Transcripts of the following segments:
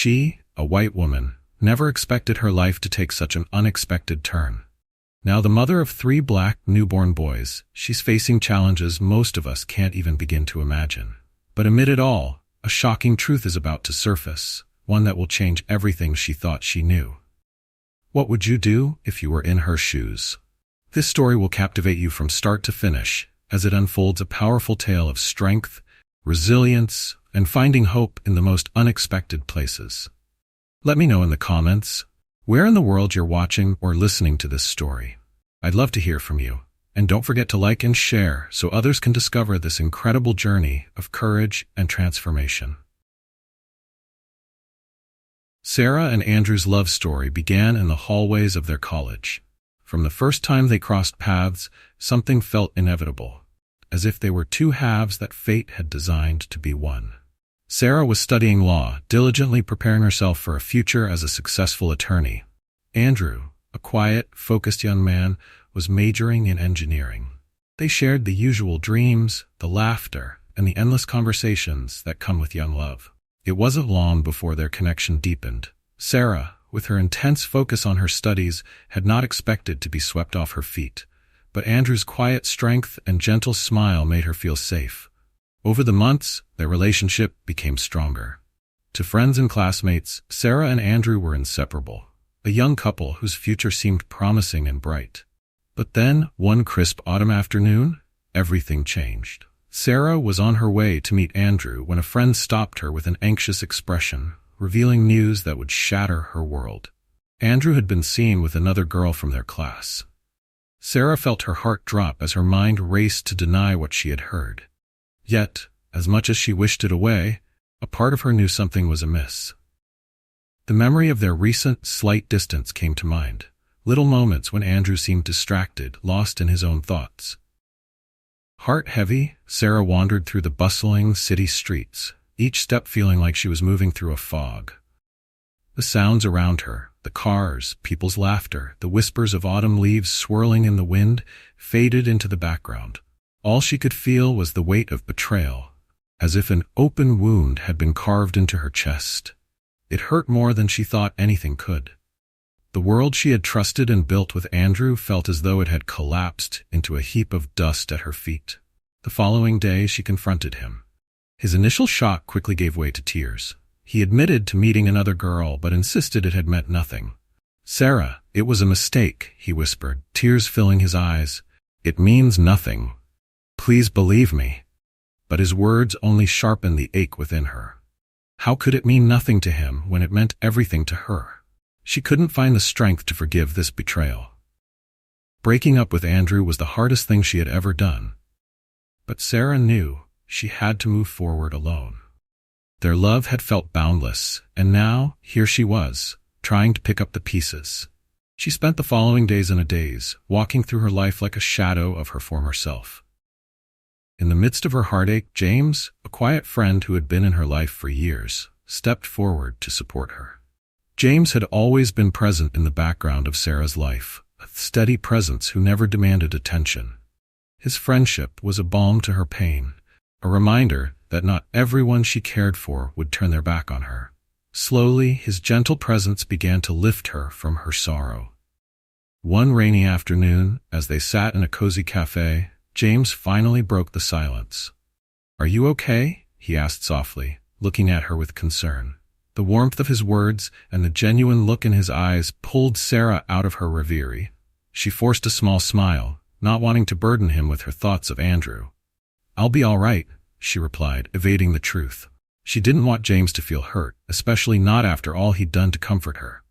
She, a white woman, never expected her life to take such an unexpected turn. Now the mother of 3 black newborn boys, she's facing challenges most of us can't even begin to imagine. But amid it all, a shocking truth is about to surface, one that will change everything she thought she knew. What would you do if you were in her shoes? This story will captivate you from start to finish, as it unfolds a powerful tale of strength, resilience, and finding hope in the most unexpected places. Let me know in the comments where in the world you're watching or listening to this story. I'd love to hear from you. And don't forget to like and share so others can discover this incredible journey of courage and transformation. Sarah and Andrew's love story began in the hallways of their college. From the first time they crossed paths, something felt inevitable, as if they were 2 halves that fate had designed to be one. Sarah was studying law, diligently preparing herself for a future as a successful attorney. Andrew, a quiet, focused young man, was majoring in engineering. They shared the usual dreams, the laughter, and the endless conversations that come with young love. It wasn't long before their connection deepened. Sarah, with her intense focus on her studies, had not expected to be swept off her feet, but Andrew's quiet strength and gentle smile made her feel safe. Over the months, their relationship became stronger. To friends and classmates, Sarah and Andrew were inseparable, a young couple whose future seemed promising and bright. But then, one crisp autumn afternoon, everything changed. Sarah was on her way to meet Andrew when a friend stopped her with an anxious expression, revealing news that would shatter her world. Andrew had been seen with another girl from their class. Sarah felt her heart drop as her mind raced to deny what she had heard. Yet, as much as she wished it away, a part of her knew something was amiss. The memory of their recent, slight distance came to mind. Little moments when Andrew seemed distracted, lost in his own thoughts. Heart heavy, Sarah wandered through the bustling city streets, each step feeling like she was moving through a fog. The sounds around her, the cars, people's laughter, the whispers of autumn leaves swirling in the wind, faded into the background. All she could feel was the weight of betrayal, as if an open wound had been carved into her chest. It hurt more than she thought anything could. The world she had trusted and built with Andrew felt as though it had collapsed into a heap of dust at her feet. The following day, she confronted him. His initial shock quickly gave way to tears. He admitted to meeting another girl, but insisted it had meant nothing. "Sarah, it was a mistake," he whispered, tears filling his eyes. "It means nothing. Please believe me." But his words only sharpened the ache within her. How could it mean nothing to him when it meant everything to her? She couldn't find the strength to forgive this betrayal. Breaking up with Andrew was the hardest thing she had ever done. But Sarah knew she had to move forward alone. Their love had felt boundless, and now, here she was, trying to pick up the pieces. She spent the following days in a daze, walking through her life like a shadow of her former self. In the midst of her heartache, James, a quiet friend who had been in her life for years, stepped forward to support her. James had always been present in the background of Sarah's life, a steady presence who never demanded attention. His friendship was a balm to her pain, a reminder that not everyone she cared for would turn their back on her. Slowly, his gentle presence began to lift her from her sorrow. One rainy afternoon, as they sat in a cozy cafe, James finally broke the silence. "Are you okay?" he asked softly, looking at her with concern. The warmth of his words and the genuine look in his eyes pulled Sarah out of her reverie. She forced a small smile, not wanting to burden him with her thoughts of Andrew. "I'll be all right," she replied, evading the truth. She didn't want James to feel hurt, especially not after all he'd done to comfort her.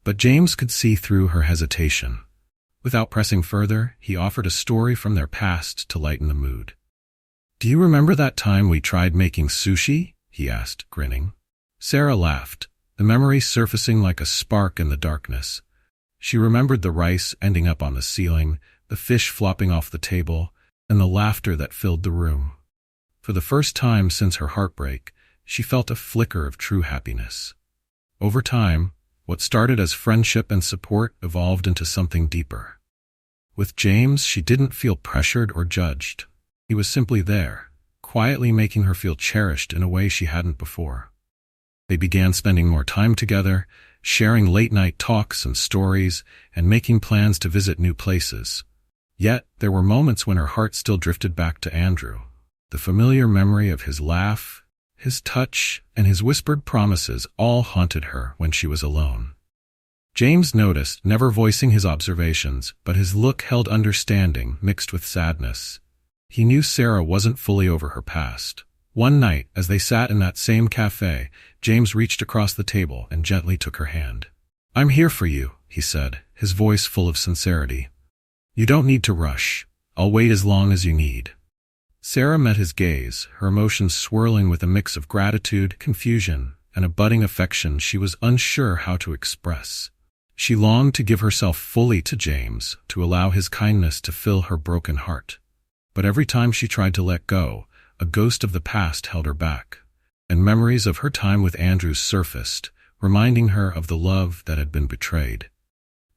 But James could see through her hesitation. Without pressing further, he offered a story from their past to lighten the mood. "Do you remember that time we tried making sushi?" he asked, grinning. Sarah laughed, the memory surfacing like a spark in the darkness. She remembered the rice ending up on the ceiling, the fish flopping off the table, and the laughter that filled the room. For the first time since her heartbreak, she felt a flicker of true happiness. Over time, what started as friendship and support evolved into something deeper. With James, she didn't feel pressured or judged. He was simply there, quietly making her feel cherished in a way she hadn't before. They began spending more time together, sharing late-night talks and stories, and making plans to visit new places. Yet, there were moments when her heart still drifted back to Andrew. The familiar memory of his laugh, his touch, and his whispered promises all haunted her when she was alone. James noticed, never voicing his observations, but his look held understanding mixed with sadness. He knew Sarah wasn't fully over her past. One night, as they sat in that same cafe, James reached across the table and gently took her hand. "I'm here for you," he said, his voice full of sincerity. "You don't need to rush. I'll wait as long as you need." Sarah met his gaze, her emotions swirling with a mix of gratitude, confusion, and a budding affection she was unsure how to express. She longed to give herself fully to James, to allow his kindness to fill her broken heart. But every time she tried to let go, a ghost of the past held her back, and memories of her time with Andrew surfaced, reminding her of the love that had been betrayed.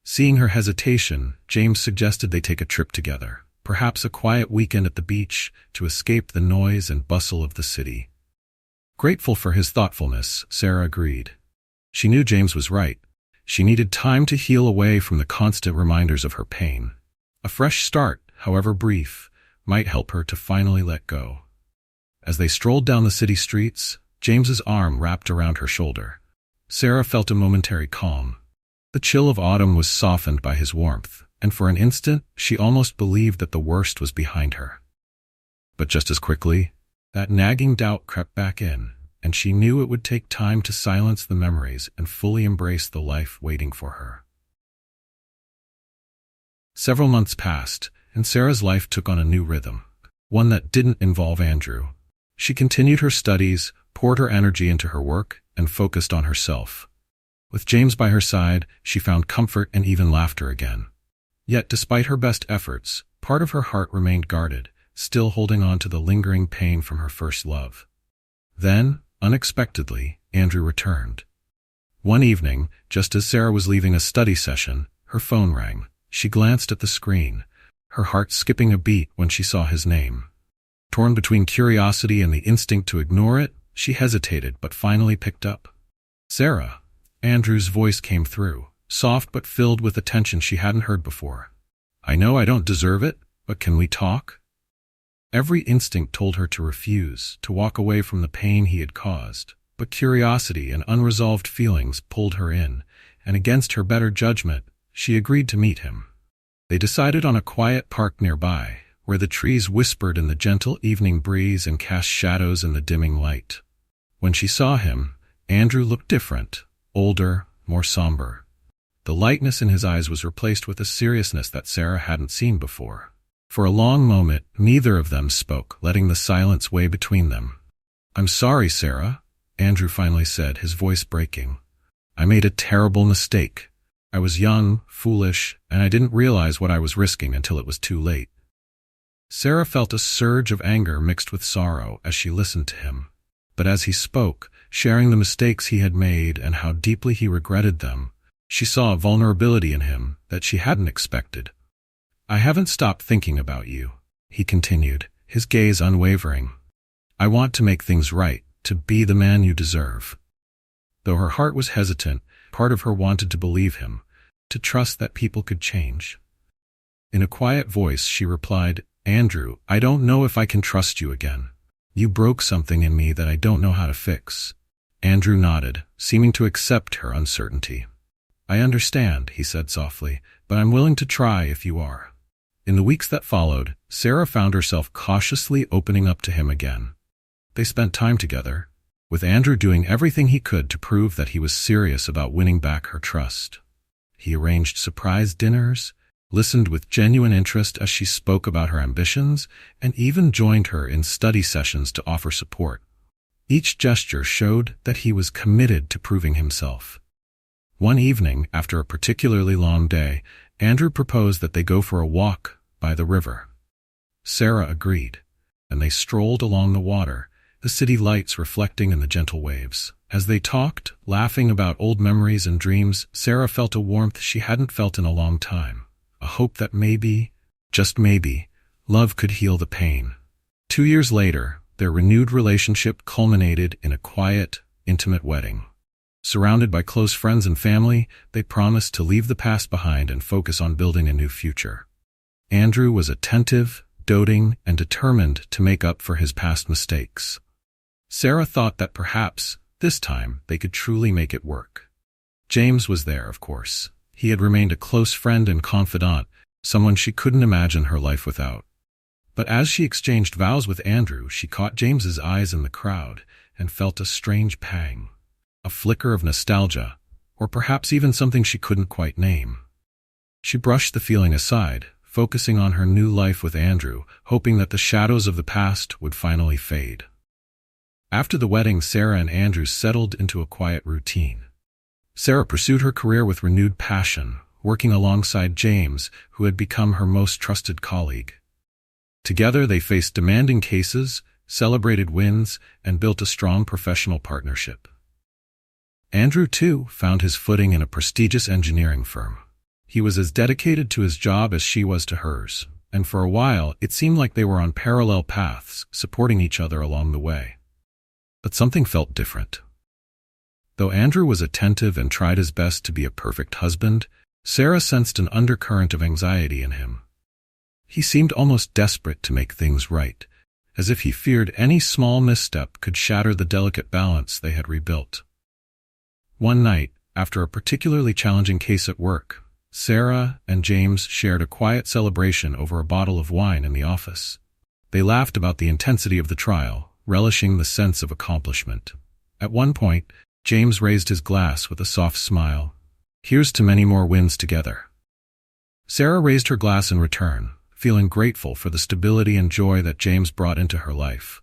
Seeing her hesitation, James suggested they take a trip together, perhaps a quiet weekend at the beach, to escape the noise and bustle of the city. Grateful for his thoughtfulness, Sarah agreed. She knew James was right. She needed time to heal away from the constant reminders of her pain. A fresh start, however brief, might help her to finally let go. As they strolled down the city streets, James's arm wrapped around her shoulder. Sarah felt a momentary calm. The chill of autumn was softened by his warmth, and for an instant she almost believed that the worst was behind her. But just as quickly, that nagging doubt crept back in, and she knew it would take time to silence the memories and fully embrace the life waiting for her. Several months passed, and Sarah's life took on a new rhythm, one that didn't involve Andrew. She continued her studies, poured her energy into her work, and focused on herself. With James by her side, she found comfort and even laughter again. Yet, despite her best efforts, part of her heart remained guarded, still holding on to the lingering pain from her first love. Then, unexpectedly, Andrew returned. One evening, just as Sarah was leaving a study session, her phone rang. She glanced at the screen, her heart skipping a beat when she saw his name. Torn between curiosity and the instinct to ignore it, she hesitated but finally picked up. "Sarah." Andrew's voice came through, soft but filled with attention she hadn't heard before. "I know I don't deserve it, but can we talk?" Every instinct told her to refuse, to walk away from the pain he had caused, but curiosity and unresolved feelings pulled her in, and against her better judgment, she agreed to meet him. They decided on a quiet park nearby, where the trees whispered in the gentle evening breeze and cast shadows in the dimming light. When she saw him, Andrew looked different, older, more somber. The lightness in his eyes was replaced with a seriousness that Sarah hadn't seen before. For a long moment, neither of them spoke, letting the silence weigh between them. "I'm sorry, Sarah," Andrew finally said, his voice breaking. "I made a terrible mistake. I was young, foolish, and I didn't realize what I was risking until it was too late." Sarah felt a surge of anger mixed with sorrow as she listened to him. But as he spoke, sharing the mistakes he had made and how deeply he regretted them, she saw a vulnerability in him that she hadn't expected. "I haven't stopped thinking about you," he continued, his gaze unwavering. "I want to make things right, to be the man you deserve." Though her heart was hesitant, part of her wanted to believe him, to trust that people could change. In a quiet voice she replied, "Andrew, I don't know if I can trust you again. You broke something in me that I don't know how to fix." Andrew nodded, seeming to accept her uncertainty. "I understand," he said softly, "but I'm willing to try if you are." In the weeks that followed, Sarah found herself cautiously opening up to him again. They spent time together, with Andrew doing everything he could to prove that he was serious about winning back her trust. He arranged surprise dinners, listened with genuine interest as she spoke about her ambitions, and even joined her in study sessions to offer support. Each gesture showed that he was committed to proving himself. One evening, after a particularly long day, Andrew proposed that they go for a walk by the river. Sarah agreed, and they strolled along the water, the city lights reflecting in the gentle waves. As they talked, laughing about old memories and dreams, Sarah felt a warmth she hadn't felt in a long time. A hope that maybe, just maybe, love could heal the pain. 2 years later, their renewed relationship culminated in a quiet, intimate wedding. Surrounded by close friends and family, they promised to leave the past behind and focus on building a new future. Andrew was attentive, doting, and determined to make up for his past mistakes. Sarah thought that perhaps, this time, they could truly make it work. James was there, of course. He had remained a close friend and confidant, someone she couldn't imagine her life without. But as she exchanged vows with Andrew, she caught James's eyes in the crowd and felt a strange pang. A flicker of nostalgia, or perhaps even something she couldn't quite name. She brushed the feeling aside, focusing on her new life with Andrew, hoping that the shadows of the past would finally fade. After the wedding, Sarah and Andrew settled into a quiet routine. Sarah pursued her career with renewed passion, working alongside James, who had become her most trusted colleague. Together they faced demanding cases, celebrated wins, and built a strong professional partnership. Andrew, too, found his footing in a prestigious engineering firm. He was as dedicated to his job as she was to hers, and for a while it seemed like they were on parallel paths, supporting each other along the way. But something felt different. Though Andrew was attentive and tried his best to be a perfect husband, Sarah sensed an undercurrent of anxiety in him. He seemed almost desperate to make things right, as if he feared any small misstep could shatter the delicate balance they had rebuilt. One night, after a particularly challenging case at work, Sarah and James shared a quiet celebration over a bottle of wine in the office. They laughed about the intensity of the trial, relishing the sense of accomplishment. At one point, James raised his glass with a soft smile. "Here's to many more wins together." Sarah raised her glass in return, feeling grateful for the stability and joy that James brought into her life.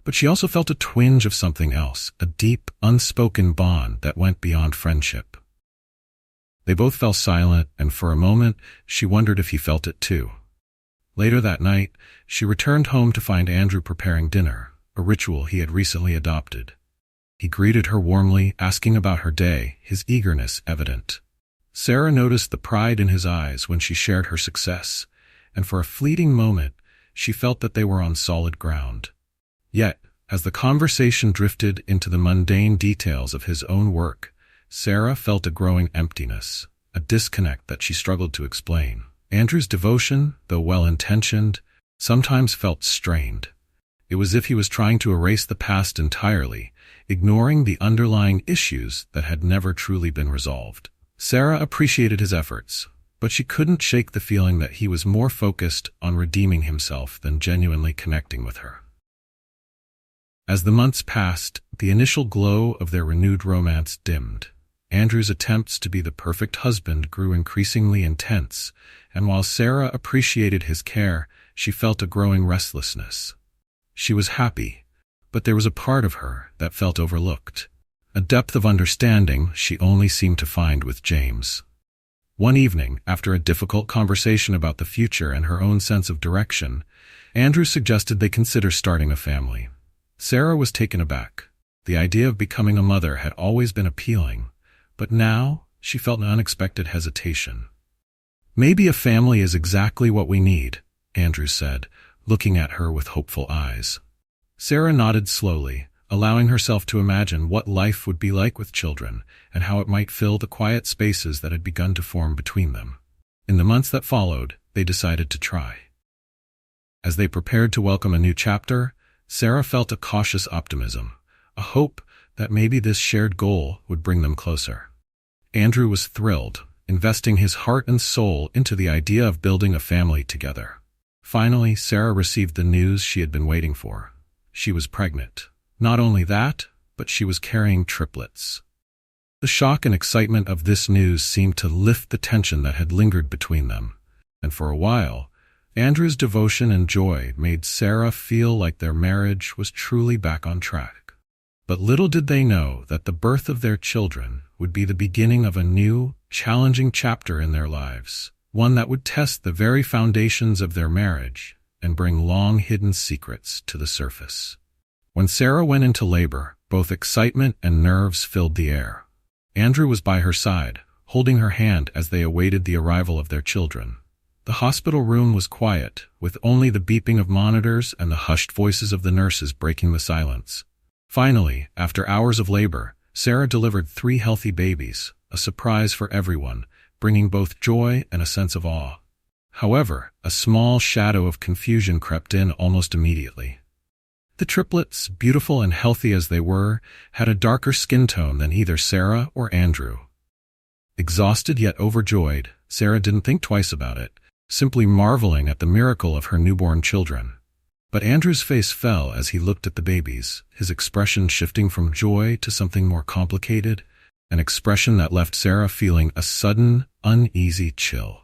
But she also felt a twinge of something else, a deep, unspoken bond that went beyond friendship. They both fell silent, and for a moment, she wondered if he felt it too. Later that night, she returned home to find Andrew preparing dinner, a ritual he had recently adopted. He greeted her warmly, asking about her day, his eagerness evident. Sarah noticed the pride in his eyes when she shared her success, and for a fleeting moment, she felt that they were on solid ground. Yet, as the conversation drifted into the mundane details of his own work, Sarah felt a growing emptiness, a disconnect that she struggled to explain. Andrew's devotion, though well-intentioned, sometimes felt strained. It was as if he was trying to erase the past entirely, ignoring the underlying issues that had never truly been resolved. Sarah appreciated his efforts, but she couldn't shake the feeling that he was more focused on redeeming himself than genuinely connecting with her. As the months passed, the initial glow of their renewed romance dimmed. Andrew's attempts to be the perfect husband grew increasingly intense, and while Sarah appreciated his care, she felt a growing restlessness. She was happy, but there was a part of her that felt overlooked, a depth of understanding she only seemed to find with James. One evening, after a difficult conversation about the future and her own sense of direction, Andrew suggested they consider starting a family. Sarah was taken aback. The idea of becoming a mother had always been appealing, but now she felt an unexpected hesitation. "Maybe a family is exactly what we need," Andrew said, looking at her with hopeful eyes. Sarah nodded slowly, allowing herself to imagine what life would be like with children and how it might fill the quiet spaces that had begun to form between them. In the months that followed, they decided to try. As they prepared to welcome a new chapter, Sarah felt a cautious optimism, a hope that maybe this shared goal would bring them closer. Andrew was thrilled, investing his heart and soul into the idea of building a family together. Finally, Sarah received the news she had been waiting for. She was pregnant. Not only that, but she was carrying triplets. The shock and excitement of this news seemed to lift the tension that had lingered between them, and for a while, Andrew's devotion and joy made Sarah feel like their marriage was truly back on track. But little did they know that the birth of their children would be the beginning of a new, challenging chapter in their lives, one that would test the very foundations of their marriage and bring long-hidden secrets to the surface. When Sarah went into labor, both excitement and nerves filled the air. Andrew was by her side, holding her hand as they awaited the arrival of their children. The hospital room was quiet, with only the beeping of monitors and the hushed voices of the nurses breaking the silence. Finally, after hours of labor, Sarah delivered 3 healthy babies, a surprise for everyone, bringing both joy and a sense of awe. However, a small shadow of confusion crept in almost immediately. The triplets, beautiful and healthy as they were, had a darker skin tone than either Sarah or Andrew. Exhausted yet overjoyed, Sarah didn't think twice about it, simply marveling at the miracle of her newborn children. But Andrew's face fell as he looked at the babies, his expression shifting from joy to something more complicated, an expression that left Sarah feeling a sudden, uneasy chill.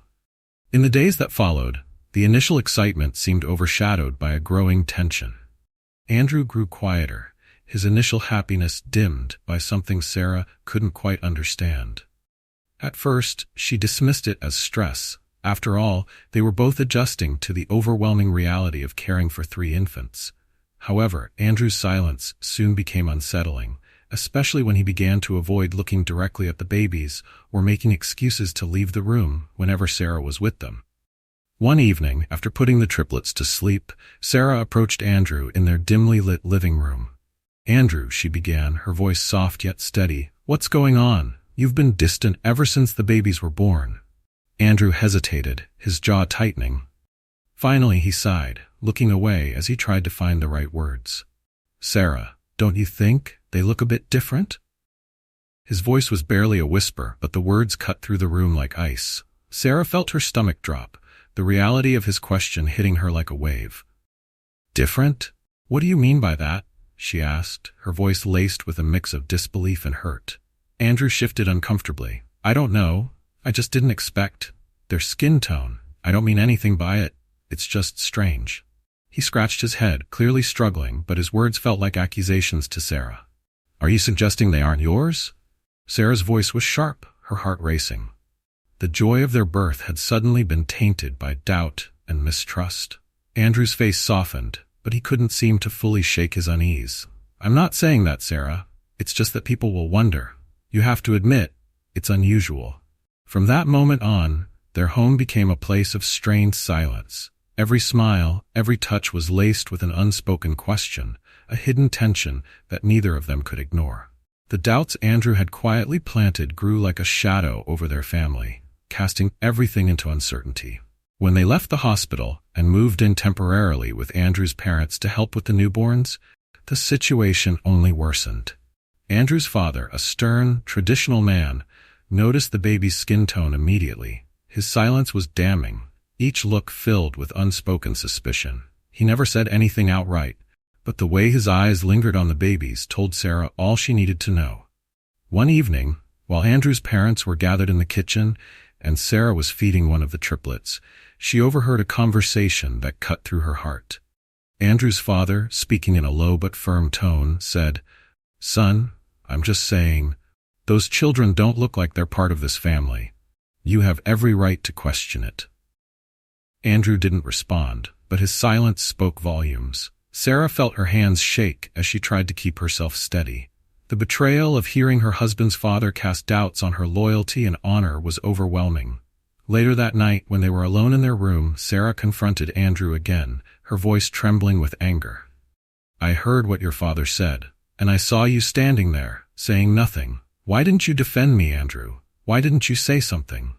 In the days that followed, the initial excitement seemed overshadowed by a growing tension. Andrew grew quieter, his initial happiness dimmed by something Sarah couldn't quite understand. At first, she dismissed it as stress. After all, they were both adjusting to the overwhelming reality of caring for 3 infants. However, Andrew's silence soon became unsettling, especially when he began to avoid looking directly at the babies or making excuses to leave the room whenever Sarah was with them. One evening, after putting the triplets to sleep, Sarah approached Andrew in their dimly lit living room. "Andrew," she began, her voice soft yet steady, "what's going on? You've been distant ever since the babies were born." Andrew hesitated, his jaw tightening. Finally he sighed, looking away as he tried to find the right words. "Sarah, don't you think they look a bit different?" His voice was barely a whisper, but the words cut through the room like ice. Sarah felt her stomach drop, the reality of his question hitting her like a wave. "Different? What do you mean by that?" she asked, her voice laced with a mix of disbelief and hurt. Andrew shifted uncomfortably. "I don't know. I just didn't expect their skin tone. I don't mean anything by it. It's just strange." He scratched his head, clearly struggling, but his words felt like accusations to Sarah. "Are you suggesting they aren't yours?" Sarah's voice was sharp, her heart racing. The joy of their birth had suddenly been tainted by doubt and mistrust. Andrew's face softened, but he couldn't seem to fully shake his unease. "I'm not saying that, Sarah. It's just that people will wonder. You have to admit, it's unusual." From that moment on, their home became a place of strained silence. Every smile, every touch was laced with an unspoken question, a hidden tension that neither of them could ignore. The doubts Andrew had quietly planted grew like a shadow over their family, casting everything into uncertainty. When they left the hospital and moved in temporarily with Andrew's parents to help with the newborns, the situation only worsened. Andrew's father, a stern, traditional man, noticed the baby's skin tone immediately. His silence was damning, each look filled with unspoken suspicion. He never said anything outright, but the way his eyes lingered on the babies told Sarah all she needed to know. One evening, while Andrew's parents were gathered in the kitchen and Sarah was feeding one of the triplets, she overheard a conversation that cut through her heart. Andrew's father, speaking in a low but firm tone, said, "Son, I'm just saying, those children don't look like they're part of this family. You have every right to question it." Andrew didn't respond, but his silence spoke volumes. Sarah felt her hands shake as she tried to keep herself steady. The betrayal of hearing her husband's father cast doubts on her loyalty and honor was overwhelming. Later that night, when they were alone in their room, Sarah confronted Andrew again, her voice trembling with anger. "I heard what your father said, and I saw you standing there, saying nothing. Why didn't you defend me, Andrew? Why didn't you say something?"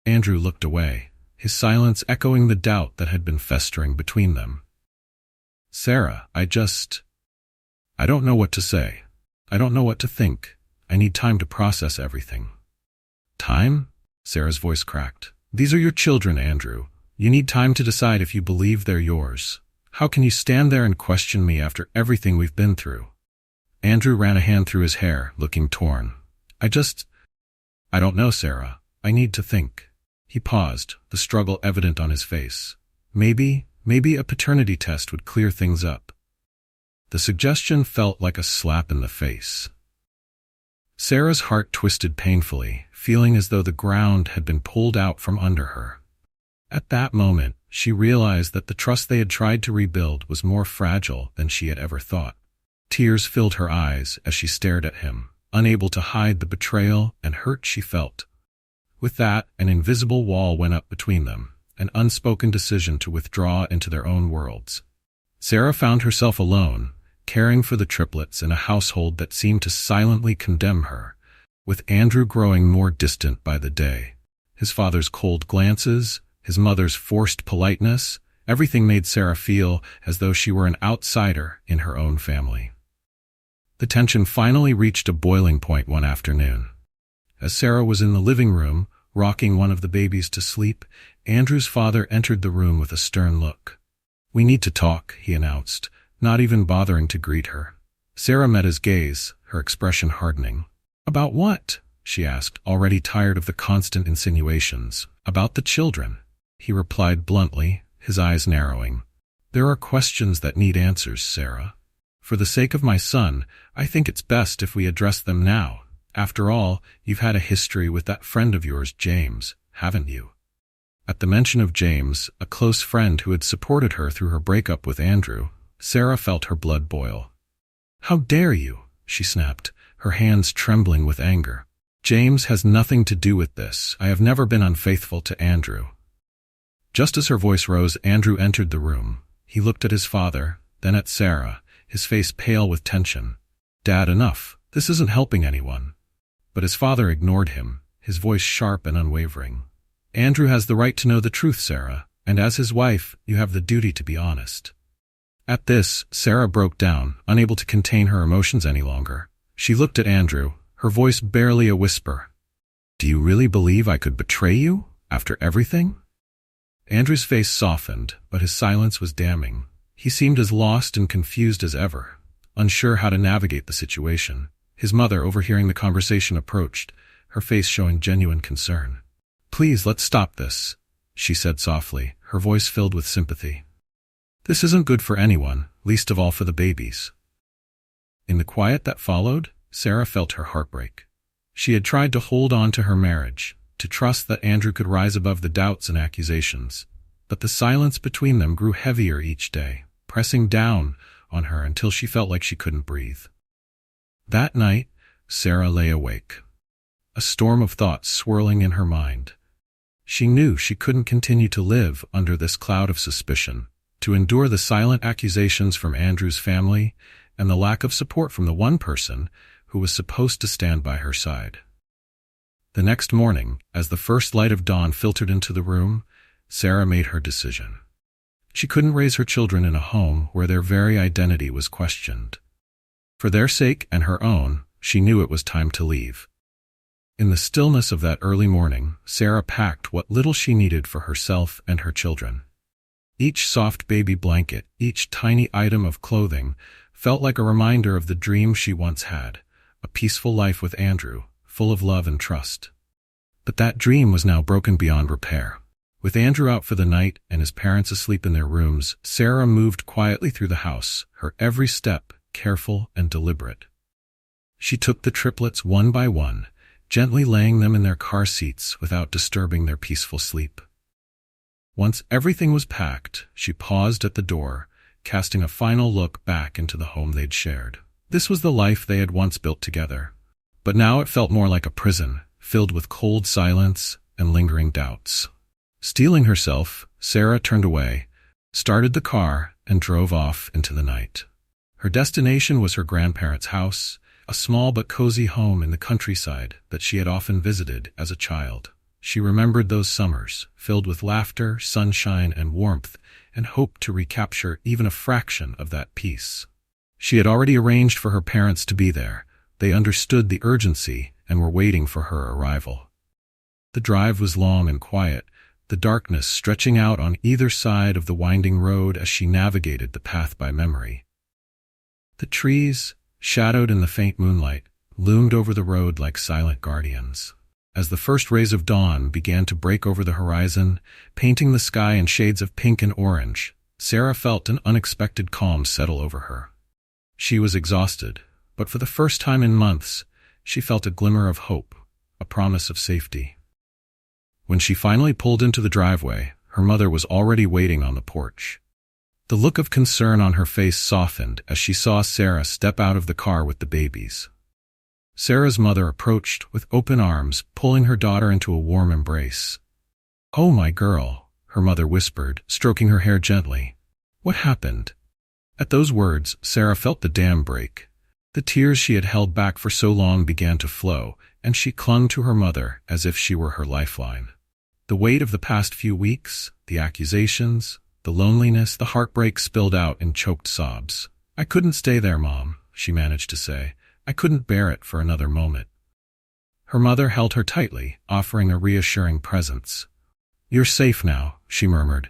Andrew looked away, his silence echoing the doubt that had been festering between them. "Sarah, I don't know what to say. I don't know what to think. I need time to process everything." "Time?" Sarah's voice cracked. "These are your children, Andrew. You need time to decide if you believe they're yours. How can you stand there and question me after everything we've been through?" Andrew ran a hand through his hair, looking torn. I don't know, Sarah. I need to think." He paused, the struggle evident on his face. Maybe a paternity test would clear things up. The suggestion felt like a slap in the face. Sarah's heart twisted painfully, feeling as though the ground had been pulled out from under her. At that moment, she realized that the trust they had tried to rebuild was more fragile than she had ever thought. Tears filled her eyes as she stared at him, unable to hide the betrayal and hurt she felt. With that, an invisible wall went up between them, an unspoken decision to withdraw into their own worlds. Sarah found herself alone, caring for the triplets in a household that seemed to silently condemn her, with Andrew growing more distant by the day. His father's cold glances, his mother's forced politeness, everything made Sarah feel as though she were an outsider in her own family. The tension finally reached a boiling point one afternoon. As Sarah was in the living room, rocking one of the babies to sleep, Andrew's father entered the room with a stern look. "We need to talk," he announced, not even bothering to greet her. Sarah met his gaze, her expression hardening. "About what?" she asked, already tired of the constant insinuations. "About the children," he replied bluntly, his eyes narrowing. "There are questions that need answers, Sarah. For the sake of my son, I think it's best if we address them now. After all, you've had a history with that friend of yours, James, haven't you?" At the mention of James, a close friend who had supported her through her breakup with Andrew, Sarah felt her blood boil. "How dare you?" she snapped, her hands trembling with anger. "James has nothing to do with this. I have never been unfaithful to Andrew." Just as her voice rose, Andrew entered the room. He looked at his father, then at Sarah, his face pale with tension. "Dad, enough. This isn't helping anyone." But his father ignored him, his voice sharp and unwavering. "Andrew has the right to know the truth, Sarah, and as his wife, you have the duty to be honest." At this, Sarah broke down, unable to contain her emotions any longer. She looked at Andrew, her voice barely a whisper. "Do you really believe I could betray you, after everything?" Andrew's face softened, but his silence was damning. He seemed as lost and confused as ever, unsure how to navigate the situation. His mother, overhearing the conversation, approached, her face showing genuine concern. "Please, let's stop this," she said softly, her voice filled with sympathy. "This isn't good for anyone, least of all for the babies." In the quiet that followed, Sarah felt her heart break. She had tried to hold on to her marriage, to trust that Andrew could rise above the doubts and accusations, but the silence between them grew heavier each day, pressing down on her until she felt like she couldn't breathe. That night, Sarah lay awake, a storm of thoughts swirling in her mind. She knew she couldn't continue to live under this cloud of suspicion, to endure the silent accusations from Andrew's family and the lack of support from the one person who was supposed to stand by her side. The next morning, as the first light of dawn filtered into the room, Sarah made her decision. She couldn't raise her children in a home where their very identity was questioned. For their sake and her own, she knew it was time to leave. In the stillness of that early morning, Sarah packed what little she needed for herself and her children. Each soft baby blanket, each tiny item of clothing, felt like a reminder of the dream she once had, a peaceful life with Andrew, full of love and trust. But that dream was now broken beyond repair. With Andrew out for the night and his parents asleep in their rooms, Sarah moved quietly through the house, her every step careful and deliberate. She took the triplets one by one, gently laying them in their car seats without disturbing their peaceful sleep. Once everything was packed, she paused at the door, casting a final look back into the home they'd shared. This was the life they had once built together, but now it felt more like a prison, filled with cold silence and lingering doubts. Steeling herself, Sarah turned away, started the car, and drove off into the night. Her destination was her grandparents' house, a small but cozy home in the countryside that she had often visited as a child. She remembered those summers, filled with laughter, sunshine, and warmth, and hoped to recapture even a fraction of that peace. She had already arranged for her parents to be there. They understood the urgency and were waiting for her arrival. The drive was long and quiet, the darkness stretching out on either side of the winding road as she navigated the path by memory. The trees, shadowed in the faint moonlight, loomed over the road like silent guardians. As the first rays of dawn began to break over the horizon, painting the sky in shades of pink and orange, Sarah felt an unexpected calm settle over her. She was exhausted, but for the first time in months, she felt a glimmer of hope, a promise of safety. When she finally pulled into the driveway, her mother was already waiting on the porch. The look of concern on her face softened as she saw Sarah step out of the car with the babies. Sarah's mother approached with open arms, pulling her daughter into a warm embrace. "Oh, my girl," her mother whispered, stroking her hair gently. "What happened?" At those words, Sarah felt the dam break. The tears she had held back for so long began to flow, and she clung to her mother as if she were her lifeline. The weight of the past few weeks, the accusations, the loneliness, the heartbreak spilled out in choked sobs. "I couldn't stay there, Mom," she managed to say. "I couldn't bear it for another moment." Her mother held her tightly, offering a reassuring presence. "You're safe now," she murmured.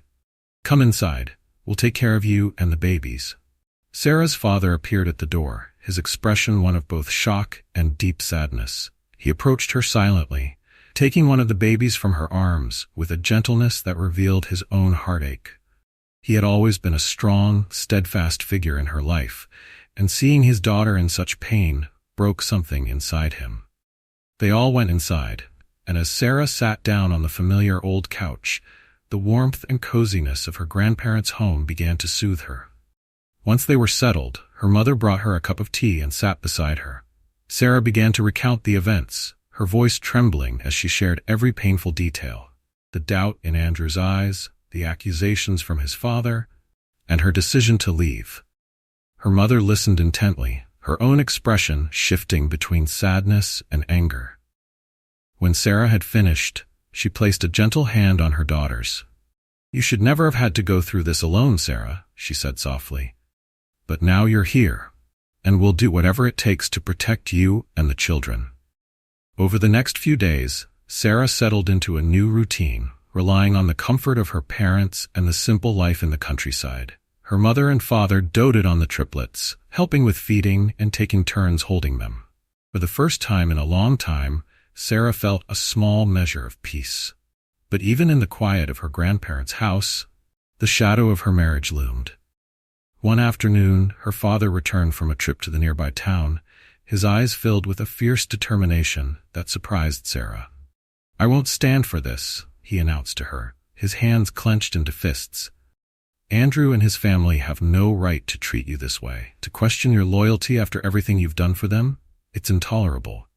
"Come inside. We'll take care of you and the babies." Sarah's father appeared at the door, his expression one of both shock and deep sadness. He approached her silently, taking one of the babies from her arms with a gentleness that revealed his own heartache. He had always been a strong, steadfast figure in her life, and seeing his daughter in such pain broke something inside him. They all went inside, and as Sarah sat down on the familiar old couch, the warmth and coziness of her grandparents' home began to soothe her. Once they were settled, her mother brought her a cup of tea and sat beside her. Sarah began to recount the events, her voice trembling as she shared every painful detail. The doubt in Andrew's eyes, the accusations from his father, and her decision to leave. Her mother listened intently, her own expression shifting between sadness and anger. When Sarah had finished, she placed a gentle hand on her daughter's. "You should never have had to go through this alone, Sarah," she said softly. "But now you're here, and we'll do whatever it takes to protect you and the children." Over the next few days, Sarah settled into a new routine, relying on the comfort of her parents and the simple life in the countryside. Her mother and father doted on the triplets, helping with feeding and taking turns holding them. For the first time in a long time, Sarah felt a small measure of peace. But even in the quiet of her grandparents' house, the shadow of her marriage loomed. One afternoon, her father returned from a trip to the nearby town, his eyes filled with a fierce determination that surprised Sarah. "I won't stand for this," he announced to her, his hands clenched into fists. "Andrew and his family have no right to treat you this way. To question your loyalty after everything you've done for them? It's intolerable."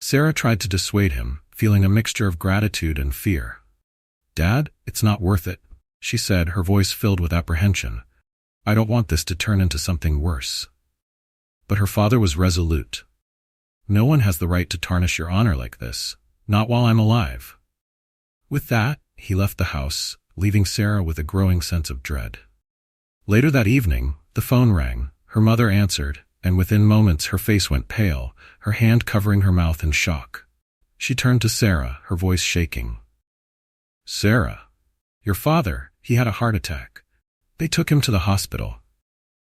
Sarah tried to dissuade him, feeling a mixture of gratitude and fear. "Dad, it's not worth it," she said, her voice filled with apprehension. "I don't want this to turn into something worse." But her father was resolute. "No one has the right to tarnish your honor like this, not while I'm alive." With that, he left the house, leaving Sarah with a growing sense of dread. Later that evening, the phone rang. Her mother answered, and within moments her face went pale, her hand covering her mouth in shock. She turned to Sarah, her voice shaking. "Sarah, your father, he had a heart attack. They took him to the hospital."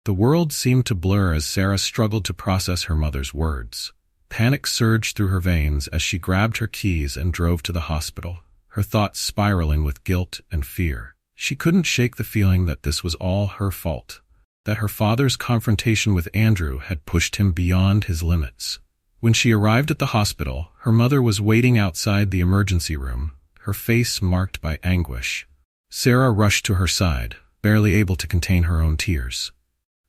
The world seemed to blur as Sarah struggled to process her mother's words. Panic surged through her veins as she grabbed her keys and drove to the hospital, her thoughts spiraling with guilt and fear. She couldn't shake the feeling that this was all her fault, that her father's confrontation with Andrew had pushed him beyond his limits. When she arrived at the hospital, her mother was waiting outside the emergency room, her face marked by anguish. Sarah rushed to her side, barely able to contain her own tears.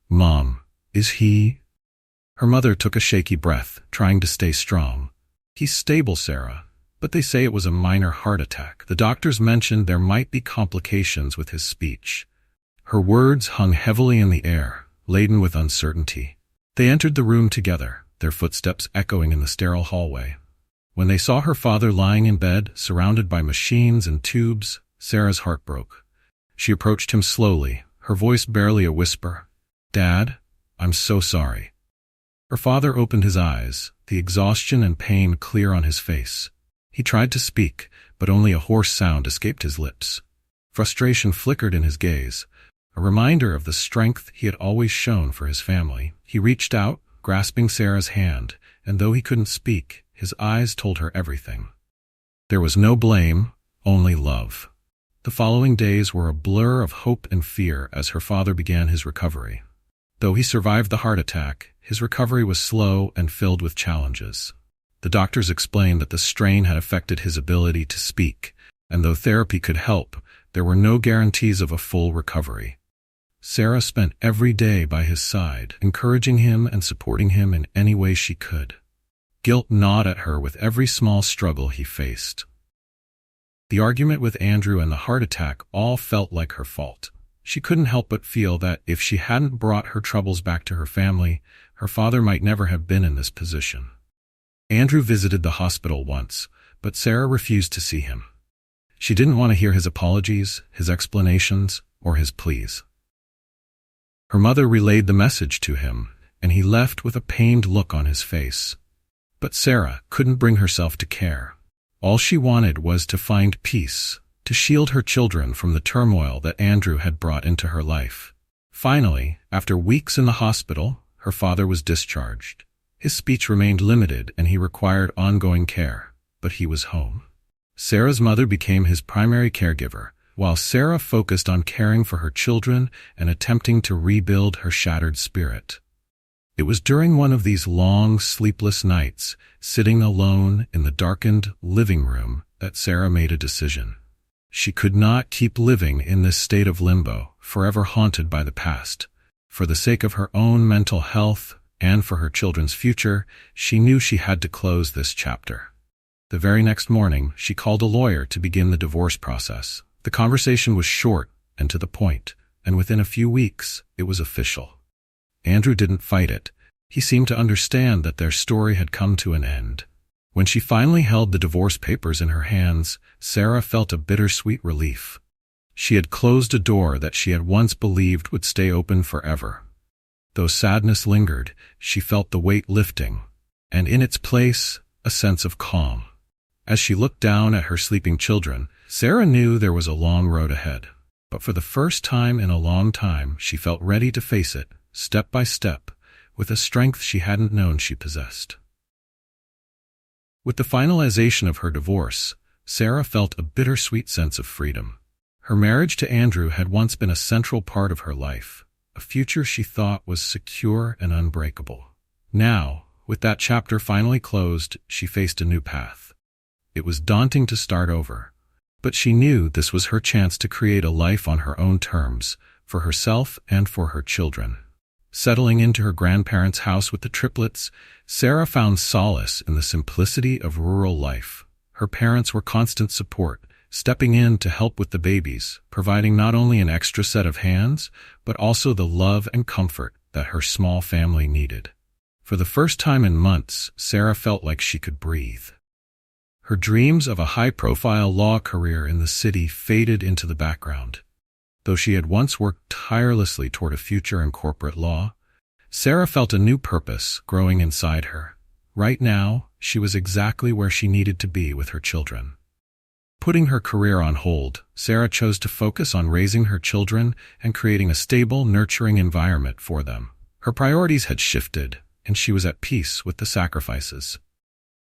"Mom, is he?" Her mother took a shaky breath, trying to stay strong. "He's stable, Sarah, but they say it was a minor heart attack. The doctors mentioned there might be complications with his speech." Her words hung heavily in the air, laden with uncertainty. They entered the room together, their footsteps echoing in the sterile hallway. When they saw her father lying in bed, surrounded by machines and tubes, Sarah's heart broke. She approached him slowly, her voice barely a whisper. "Dad, I'm so sorry." Her father opened his eyes, the exhaustion and pain clear on his face. He tried to speak, but only a hoarse sound escaped his lips. Frustration flickered in his gaze, a reminder of the strength he had always shown for his family. He reached out, grasping Sarah's hand, and though he couldn't speak, his eyes told her everything. There was no blame, only love. The following days were a blur of hope and fear as her father began his recovery. Though he survived the heart attack, his recovery was slow and filled with challenges. The doctors explained that the strain had affected his ability to speak, and though therapy could help, there were no guarantees of a full recovery. Sarah spent every day by his side, encouraging him and supporting him in any way she could. Guilt gnawed at her with every small struggle he faced. The argument with Andrew and the heart attack all felt like her fault. She couldn't help but feel that if she hadn't brought her troubles back to her family, her father might never have been in this position. Andrew visited the hospital once, but Sarah refused to see him. She didn't want to hear his apologies, his explanations, or his pleas. Her mother relayed the message to him, and he left with a pained look on his face. But Sarah couldn't bring herself to care. All she wanted was to find peace, to shield her children from the turmoil that Andrew had brought into her life. Finally, after weeks in the hospital, her father was discharged. His speech remained limited and he required ongoing care, but he was home. Sarah's mother became his primary caregiver, while Sarah focused on caring for her children and attempting to rebuild her shattered spirit. It was during one of these long, sleepless nights, sitting alone in the darkened living room, that Sarah made a decision. She could not keep living in this state of limbo, forever haunted by the past. For the sake of her own mental health and for her children's future, she knew she had to close this chapter. The very next morning, she called a lawyer to begin the divorce process. The conversation was short and to the point, and within a few weeks, it was official. Andrew didn't fight it. He seemed to understand that their story had come to an end. When she finally held the divorce papers in her hands, Sarah felt a bittersweet relief. She had closed a door that she had once believed would stay open forever. Though sadness lingered, she felt the weight lifting, and in its place, a sense of calm. As she looked down at her sleeping children, Sarah knew there was a long road ahead. But for the first time in a long time, she felt ready to face it, step by step, with a strength she hadn't known she possessed. With the finalization of her divorce, Sarah felt a bittersweet sense of freedom. Her marriage to Andrew had once been a central part of her life, a future she thought was secure and unbreakable. Now, with that chapter finally closed, she faced a new path. It was daunting to start over, but she knew this was her chance to create a life on her own terms, for herself and for her children. Settling into her grandparents' house with the triplets, Sarah found solace in the simplicity of rural life. Her parents were constant support, stepping in to help with the babies, providing not only an extra set of hands, but also the love and comfort that her small family needed. For the first time in months, Sarah felt like she could breathe. Her dreams of a high-profile law career in the city faded into the background. Though she had once worked tirelessly toward a future in corporate law, Sarah felt a new purpose growing inside her. Right now, she was exactly where she needed to be with her children. Putting her career on hold, Sarah chose to focus on raising her children and creating a stable, nurturing environment for them. Her priorities had shifted, and she was at peace with the sacrifices.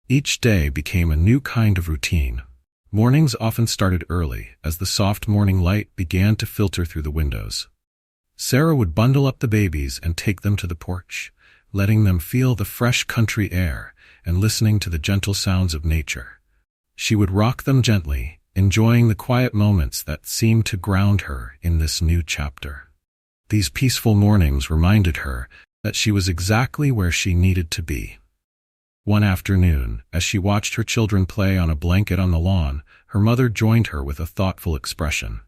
Each day became a new kind of routine. Mornings often started early, as the soft morning light began to filter through the windows. Sarah would bundle up the babies and take them to the porch, letting them feel the fresh country air and listening to the gentle sounds of nature. She would rock them gently, enjoying the quiet moments that seemed to ground her in this new chapter. These peaceful mornings reminded her that she was exactly where she needed to be. One afternoon, as she watched her children play on a blanket on the lawn, her mother joined her with a thoughtful expression.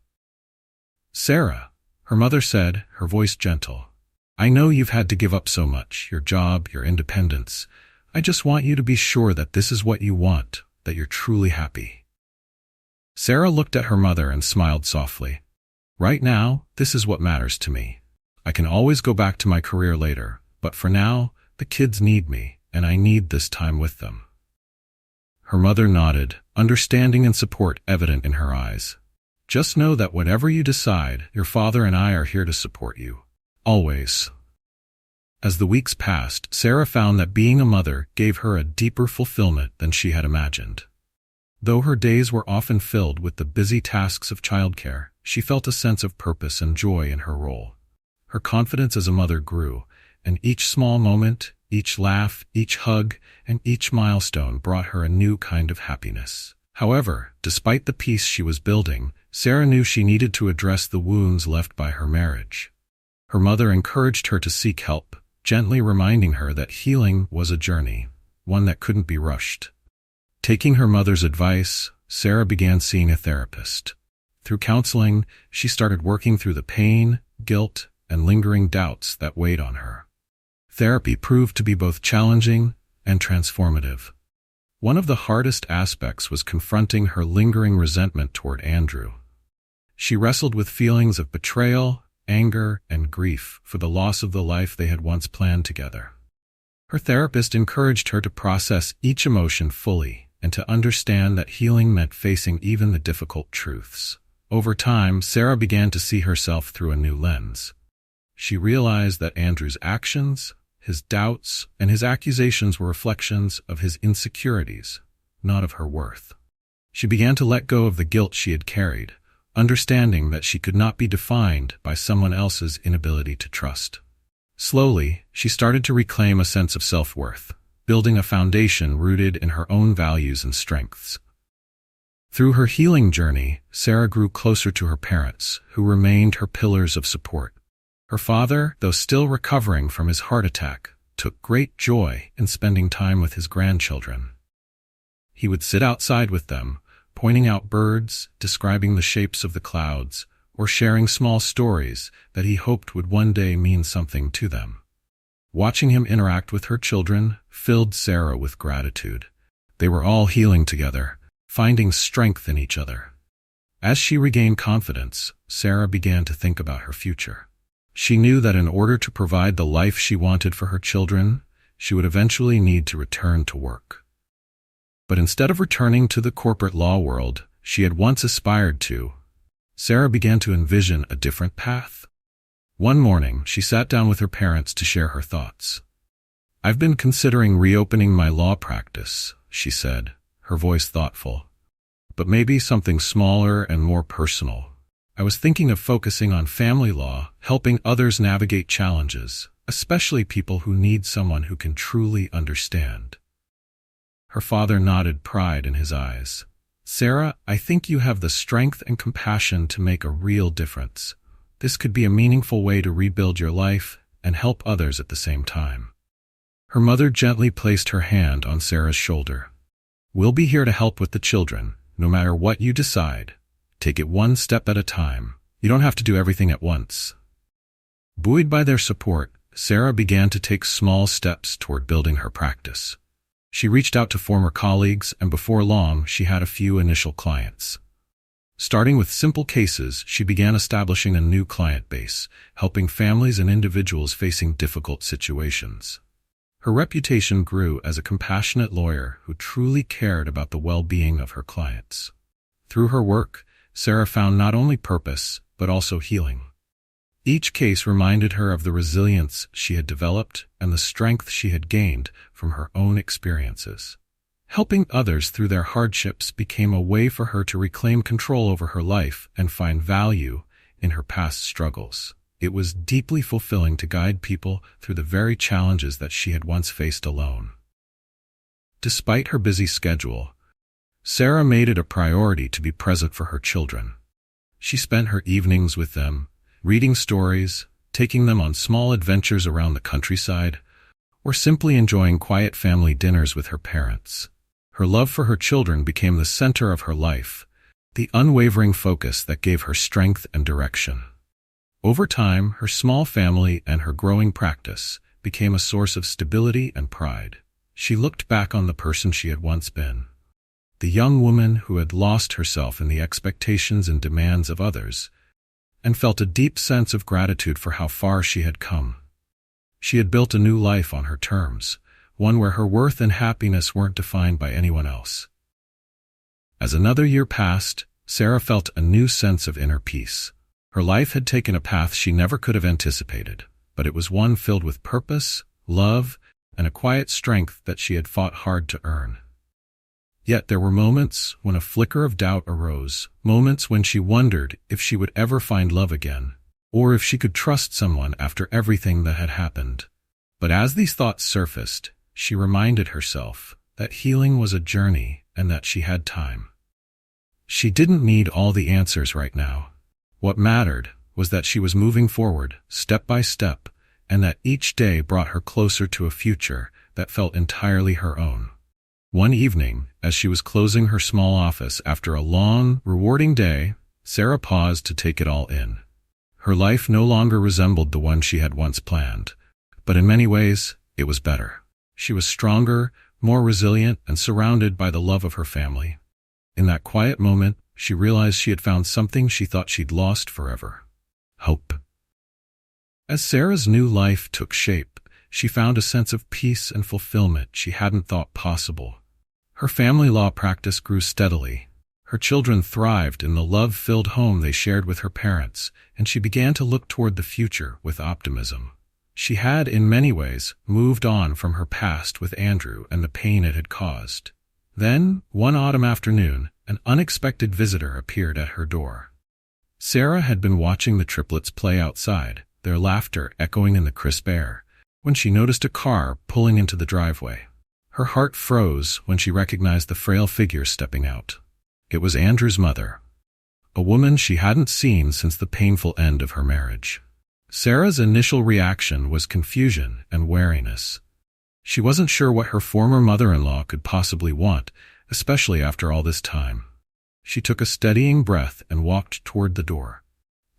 "Sarah," her mother said, her voice gentle, "I know you've had to give up so much, your job, your independence. I just want you to be sure that this is what you want, that you're truly happy." Sarah looked at her mother and smiled softly. "Right now, this is what matters to me. I can always go back to my career later, but for now, the kids need me, and I need this time with them." Her mother nodded, understanding and support evident in her eyes. "Just know that whatever you decide, your father and I are here to support you. Always." As the weeks passed, Sarah found that being a mother gave her a deeper fulfillment than she had imagined. Though her days were often filled with the busy tasks of childcare, she felt a sense of purpose and joy in her role. Her confidence as a mother grew, and each small moment, each laugh, each hug, and each milestone brought her a new kind of happiness. However, despite the peace she was building, Sarah knew she needed to address the wounds left by her marriage. Her mother encouraged her to seek help, gently reminding her that healing was a journey, one that couldn't be rushed. Taking her mother's advice, Sarah began seeing a therapist. Through counseling, she started working through the pain, guilt, and lingering doubts that weighed on her. Therapy proved to be both challenging and transformative. One of the hardest aspects was confronting her lingering resentment toward Andrew. She wrestled with feelings of betrayal, anger, and grief for the loss of the life they had once planned together. Her therapist encouraged her to process each emotion fully and to understand that healing meant facing even the difficult truths. Over time, Sarah began to see herself through a new lens. She realized that Andrew's actions, his doubts, and his accusations were reflections of his insecurities, not of her worth. She began to let go of the guilt she had carried, understanding that she could not be defined by someone else's inability to trust. Slowly, she started to reclaim a sense of self-worth, building a foundation rooted in her own values and strengths. Through her healing journey, Sarah grew closer to her parents, who remained her pillars of support. Her father, though still recovering from his heart attack, took great joy in spending time with his grandchildren. He would sit outside with them, pointing out birds, describing the shapes of the clouds, or sharing small stories that he hoped would one day mean something to them. Watching him interact with her children filled Sarah with gratitude. They were all healing together, finding strength in each other. As she regained confidence, Sarah began to think about her future. She knew that in order to provide the life she wanted for her children, she would eventually need to return to work. But instead of returning to the corporate law world she had once aspired to, Sarah began to envision a different path. One morning, she sat down with her parents to share her thoughts. "I've been considering reopening my law practice," she said, her voice thoughtful. "But maybe something smaller and more personal. I was thinking of focusing on family law, helping others navigate challenges, especially people who need someone who can truly understand." Her father nodded, pride in his eyes. "Sarah, I think you have the strength and compassion to make a real difference. This could be a meaningful way to rebuild your life and help others at the same time." Her mother gently placed her hand on Sarah's shoulder. "We'll be here to help with the children, no matter what you decide. Take it one step at a time. You don't have to do everything at once." Buoyed by their support, Sarah began to take small steps toward building her practice. She reached out to former colleagues, and before long, she had a few initial clients. Starting with simple cases, she began establishing a new client base, helping families and individuals facing difficult situations. Her reputation grew as a compassionate lawyer who truly cared about the well-being of her clients. Through her work, Sarah found not only purpose, but also healing. Each case reminded her of the resilience she had developed and the strength she had gained from her own experiences. Helping others through their hardships became a way for her to reclaim control over her life and find value in her past struggles. It was deeply fulfilling to guide people through the very challenges that she had once faced alone. Despite her busy schedule, Sarah made it a priority to be present for her children. She spent her evenings with them, reading stories, taking them on small adventures around the countryside, or simply enjoying quiet family dinners with her parents. Her love for her children became the center of her life, the unwavering focus that gave her strength and direction. Over time, her small family and her growing practice became a source of stability and pride. She looked back on the person she had once been, the young woman who had lost herself in the expectations and demands of others, and felt a deep sense of gratitude for how far she had come. She had built a new life on her terms, one where her worth and happiness weren't defined by anyone else. As another year passed, Sarah felt a new sense of inner peace. Her life had taken a path she never could have anticipated, but it was one filled with purpose, love, and a quiet strength that she had fought hard to earn. Yet there were moments when a flicker of doubt arose, moments when she wondered if she would ever find love again, or if she could trust someone after everything that had happened. But as these thoughts surfaced, she reminded herself that healing was a journey and that she had time. She didn't need all the answers right now. What mattered was that she was moving forward, step by step, and that each day brought her closer to a future that felt entirely her own. One evening, as she was closing her small office after a long, rewarding day, Sarah paused to take it all in. Her life no longer resembled the one she had once planned, but in many ways, it was better. She was stronger, more resilient, and surrounded by the love of her family. In that quiet moment, she realized she had found something she thought she'd lost forever: hope. As Sarah's new life took shape, she found a sense of peace and fulfillment she hadn't thought possible. Her family law practice grew steadily. Her children thrived in the love-filled home they shared with her parents, and she began to look toward the future with optimism. She had, in many ways, moved on from her past with Andrew and the pain it had caused. Then, one autumn afternoon, an unexpected visitor appeared at her door. Sarah had been watching the triplets play outside, their laughter echoing in the crisp air, when she noticed a car pulling into the driveway. Her heart froze when she recognized the frail figure stepping out. It was Andrew's mother, a woman she hadn't seen since the painful end of her marriage. Sarah's initial reaction was confusion and wariness. She wasn't sure what her former mother-in-law could possibly want, especially after all this time. She took a steadying breath and walked toward the door,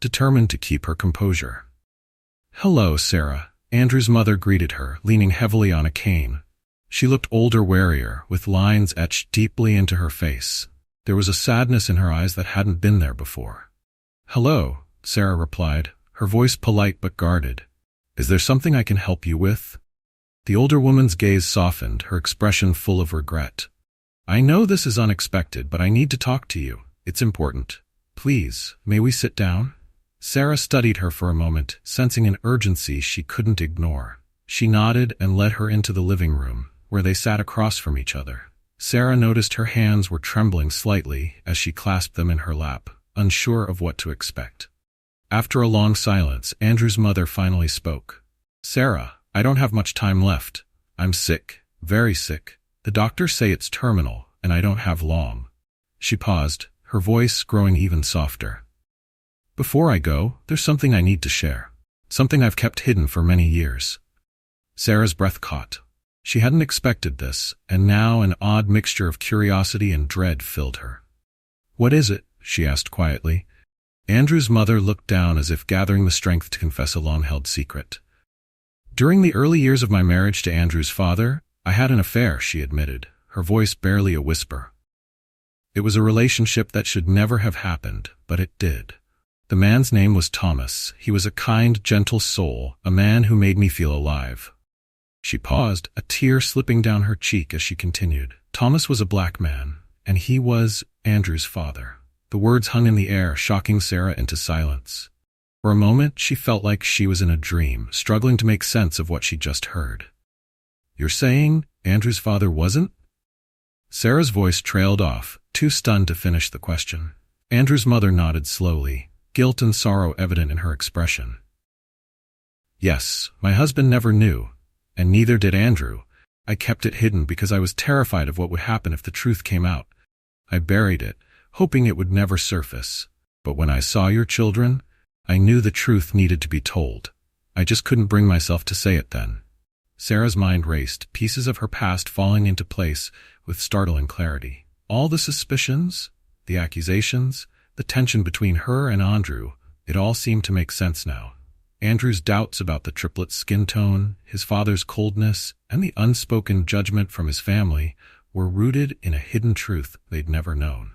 determined to keep her composure. "Hello, Sarah," Andrew's mother greeted her, leaning heavily on a cane. She looked older, warier, with lines etched deeply into her face. There was a sadness in her eyes that hadn't been there before. "Hello," Sarah replied, her voice polite but guarded. "Is there something I can help you with?" The older woman's gaze softened, her expression full of regret. "I know this is unexpected, but I need to talk to you. It's important. Please, may we sit down?" Sarah studied her for a moment, sensing an urgency she couldn't ignore. She nodded and led her into the living room, where they sat across from each other. Sarah noticed her hands were trembling slightly as she clasped them in her lap, unsure of what to expect. After a long silence, Andrew's mother finally spoke. "Sarah, I don't have much time left. I'm sick, very sick. The doctors say it's terminal, and I don't have long." She paused, her voice growing even softer. "Before I go, there's something I need to share. Something I've kept hidden for many years." Sarah's breath caught. She hadn't expected this, and now an odd mixture of curiosity and dread filled her. "What is it?" she asked quietly. Andrew's mother looked down as if gathering the strength to confess a long-held secret. "During the early years of my marriage to Andrew's father, I had an affair," she admitted, her voice barely a whisper. "It was a relationship that should never have happened, but it did. The man's name was Thomas. He was a kind, gentle soul, a man who made me feel alive." She paused, a tear slipping down her cheek as she continued. "Thomas was a black man, and he was Andrew's father." The words hung in the air, shocking Sarah into silence. For a moment, she felt like she was in a dream, struggling to make sense of what she'd just heard. "You're saying Andrew's father wasn't?" Sarah's voice trailed off, too stunned to finish the question. Andrew's mother nodded slowly, guilt and sorrow evident in her expression. "Yes, my husband never knew, and neither did Andrew. I kept it hidden because I was terrified of what would happen if the truth came out. I buried it, hoping it would never surface. But when I saw your children, I knew the truth needed to be told. I just couldn't bring myself to say it then." Sarah's mind raced, pieces of her past falling into place with startling clarity. All the suspicions, the accusations, the tension between her and Andrew, it all seemed to make sense now. Andrew's doubts about the triplets' skin tone, his father's coldness, and the unspoken judgment from his family were rooted in a hidden truth they'd never known.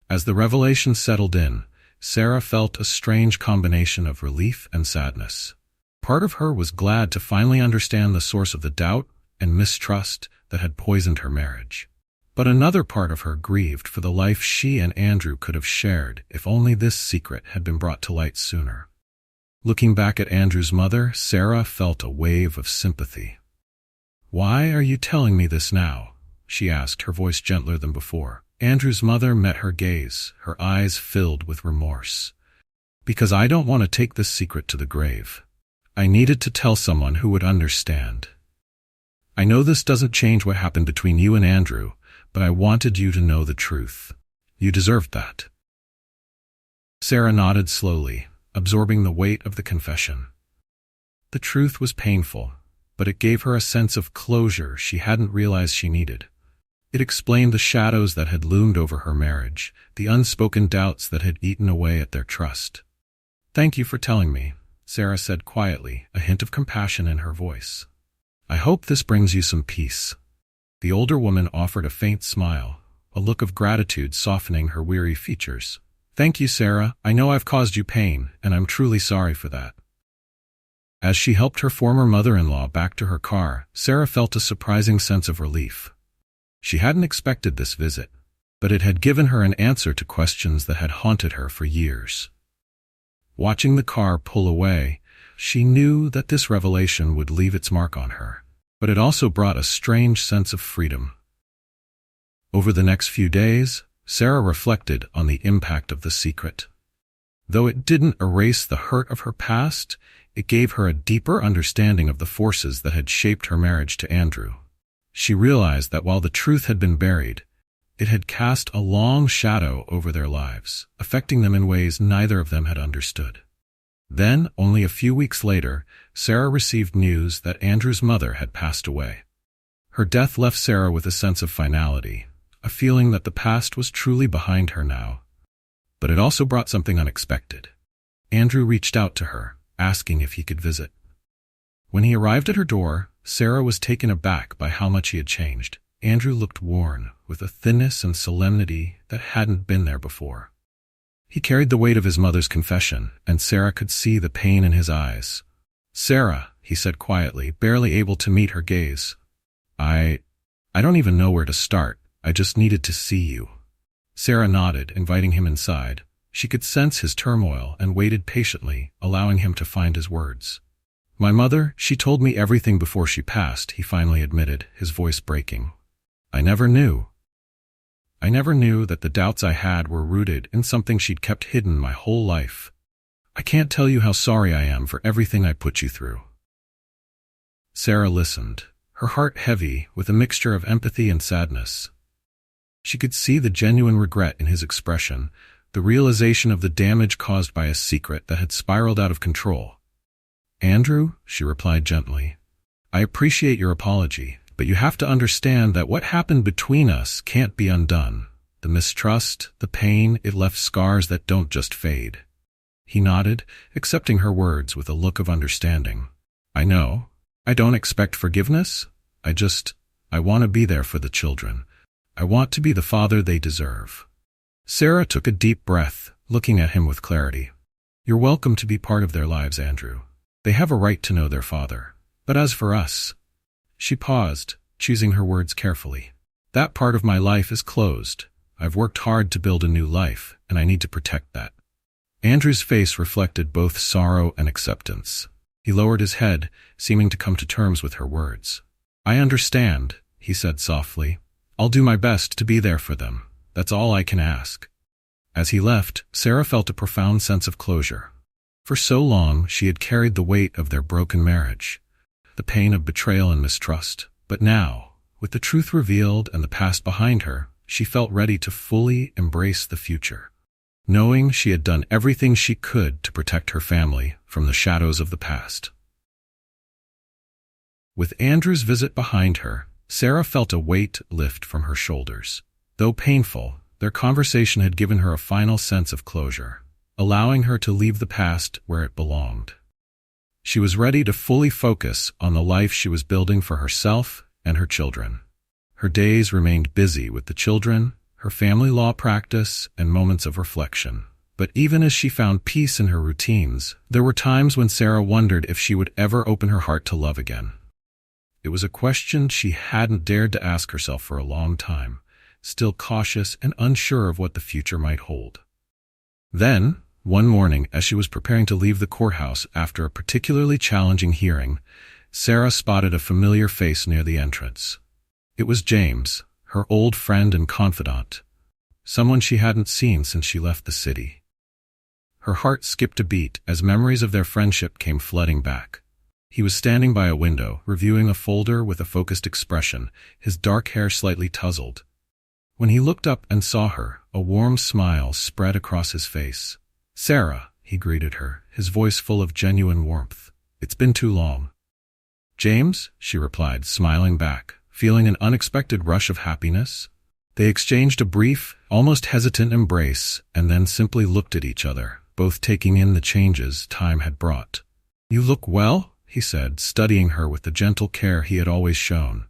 As the revelation settled in, Sarah felt a strange combination of relief and sadness. Part of her was glad to finally understand the source of the doubt and mistrust that had poisoned her marriage. But another part of her grieved for the life she and Andrew could have shared if only this secret had been brought to light sooner. Looking back at Andrew's mother, Sarah felt a wave of sympathy. "Why are you telling me this now?" she asked, her voice gentler than before. Andrew's mother met her gaze, her eyes filled with remorse. "Because I don't want to take this secret to the grave. I needed to tell someone who would understand. I know this doesn't change what happened between you and Andrew, but I wanted you to know the truth. You deserved that." Sarah nodded slowly, absorbing the weight of the confession. The truth was painful, but it gave her a sense of closure she hadn't realized she needed. It explained the shadows that had loomed over her marriage, the unspoken doubts that had eaten away at their trust. "Thank you for telling me," Sarah said quietly, a hint of compassion in her voice. "I hope this brings you some peace." The older woman offered a faint smile, a look of gratitude softening her weary features. "Thank you, Sarah. I know I've caused you pain, and I'm truly sorry for that." As she helped her former mother-in-law back to her car, Sarah felt a surprising sense of relief. She hadn't expected this visit, but it had given her an answer to questions that had haunted her for years. Watching the car pull away, she knew that this revelation would leave its mark on her, but it also brought a strange sense of freedom. Over the next few days, Sarah reflected on the impact of the secret. Though it didn't erase the hurt of her past, it gave her a deeper understanding of the forces that had shaped her marriage to Andrew. She realized that while the truth had been buried, it had cast a long shadow over their lives, affecting them in ways neither of them had understood. Then, only a few weeks later, Sarah received news that Andrew's mother had passed away. Her death left Sarah with a sense of finality, a feeling that the past was truly behind her now. But it also brought something unexpected. Andrew reached out to her, asking if he could visit. When he arrived at her door, Sarah was taken aback by how much he had changed. Andrew looked worn, with a thinness and solemnity that hadn't been there before. He carried the weight of his mother's confession, and Sarah could see the pain in his eyes. "Sarah," he said quietly, barely able to meet her gaze. I don't even know where to start. I just needed to see you." Sarah nodded, inviting him inside. She could sense his turmoil and waited patiently, allowing him to find his words. "My mother, she told me everything before she passed," he finally admitted, his voice breaking. I never knew that the doubts I had were rooted in something she'd kept hidden my whole life. I can't tell you how sorry I am for everything I put you through." Sarah listened, her heart heavy with a mixture of empathy and sadness. She could see the genuine regret in his expression, the realization of the damage caused by a secret that had spiraled out of control. "Andrew," she replied gently, "I appreciate your apology, but you have to understand that what happened between us can't be undone. The mistrust, the pain, it left scars that don't just fade." He nodded, accepting her words with a look of understanding. "I know. I don't expect forgiveness. I want to be there for the children. I want to be the father they deserve." Sarah took a deep breath, looking at him with clarity. "You're welcome to be part of their lives, Andrew. They have a right to know their father. But as for us—" She paused, choosing her words carefully. "That part of my life is closed. I've worked hard to build a new life, and I need to protect that." Andrew's face reflected both sorrow and acceptance. He lowered his head, seeming to come to terms with her words. "I understand," he said softly. "I'll do my best to be there for them. That's all I can ask." As he left, Sarah felt a profound sense of closure. For so long, she had carried the weight of their broken marriage, the pain of betrayal and mistrust. But now, with the truth revealed and the past behind her, she felt ready to fully embrace the future, knowing she had done everything she could to protect her family from the shadows of the past. With Andrew's visit behind her, Sarah felt a weight lift from her shoulders. Though painful, their conversation had given her a final sense of closure, allowing her to leave the past where it belonged. She was ready to fully focus on the life she was building for herself and her children. Her days remained busy with the children, her family law practice, and moments of reflection. But even as she found peace in her routines, there were times when Sarah wondered if she would ever open her heart to love again. It was a question she hadn't dared to ask herself for a long time, still cautious and unsure of what the future might hold. Then, one morning, as she was preparing to leave the courthouse after a particularly challenging hearing, Sarah spotted a familiar face near the entrance. It was James, her old friend and confidant, someone she hadn't seen since she left the city. Her heart skipped a beat as memories of their friendship came flooding back. He was standing by a window, reviewing a folder with a focused expression, his dark hair slightly tousled. When he looked up and saw her, a warm smile spread across his face. "Sarah," he greeted her, his voice full of genuine warmth. "It's been too long." "James," she replied, smiling back, feeling an unexpected rush of happiness. They exchanged a brief, almost hesitant embrace and then simply looked at each other, both taking in the changes time had brought. "You look well," he said, studying her with the gentle care he had always shown.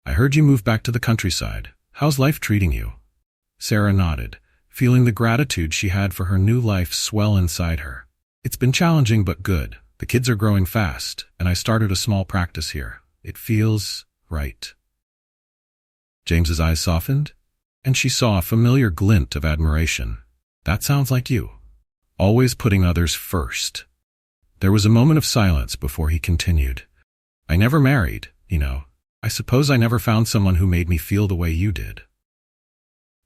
"I heard you moved back to the countryside. How's life treating you?" Sarah nodded, feeling the gratitude she had for her new life swell inside her. "It's been challenging but good. The kids are growing fast, and I started a small practice here. It feels right." James's eyes softened, and she saw a familiar glint of admiration. "That sounds like you. Always putting others first." There was a moment of silence before he continued. "I never married, you know. I suppose I never found someone who made me feel the way you did."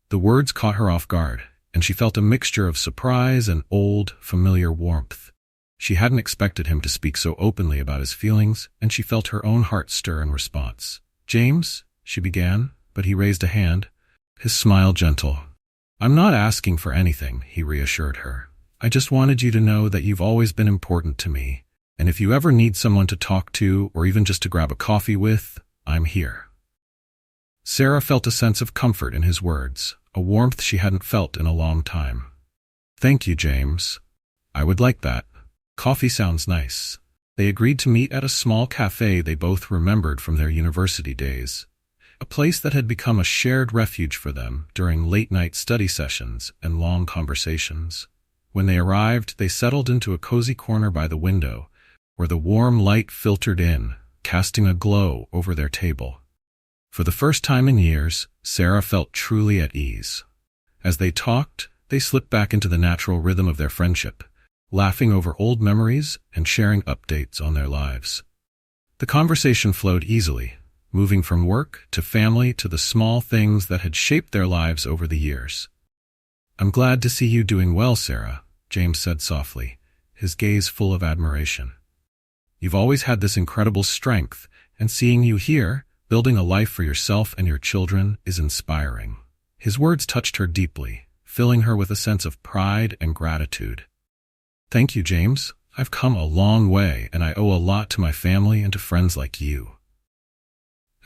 The words caught her off guard, and she felt a mixture of surprise and old, familiar warmth. She hadn't expected him to speak so openly about his feelings, and she felt her own heart stir in response. "James," she began, but he raised a hand, his smile gentle. "I'm not asking for anything," he reassured her. "I just wanted you to know that you've always been important to me, and if you ever need someone to talk to or even just to grab a coffee with, I'm here." Sarah felt a sense of comfort in his words, a warmth she hadn't felt in a long time. "Thank you, James. I would like that. Coffee sounds nice." They agreed to meet at a small cafe they both remembered from their university days, a place that had become a shared refuge for them during late-night study sessions and long conversations. When they arrived, they settled into a cozy corner by the window, where the warm light filtered in, casting a glow over their table. For the first time in years, Sarah felt truly at ease. As they talked, they slipped back into the natural rhythm of their friendship, laughing over old memories and sharing updates on their lives. The conversation flowed easily, moving from work to family to the small things that had shaped their lives over the years. "I'm glad to see you doing well, Sarah," James said softly, his gaze full of admiration. "You've always had this incredible strength, and seeing you here, building a life for yourself and your children, is inspiring." His words touched her deeply, filling her with a sense of pride and gratitude. "Thank you, James. I've come a long way, and I owe a lot to my family and to friends like you."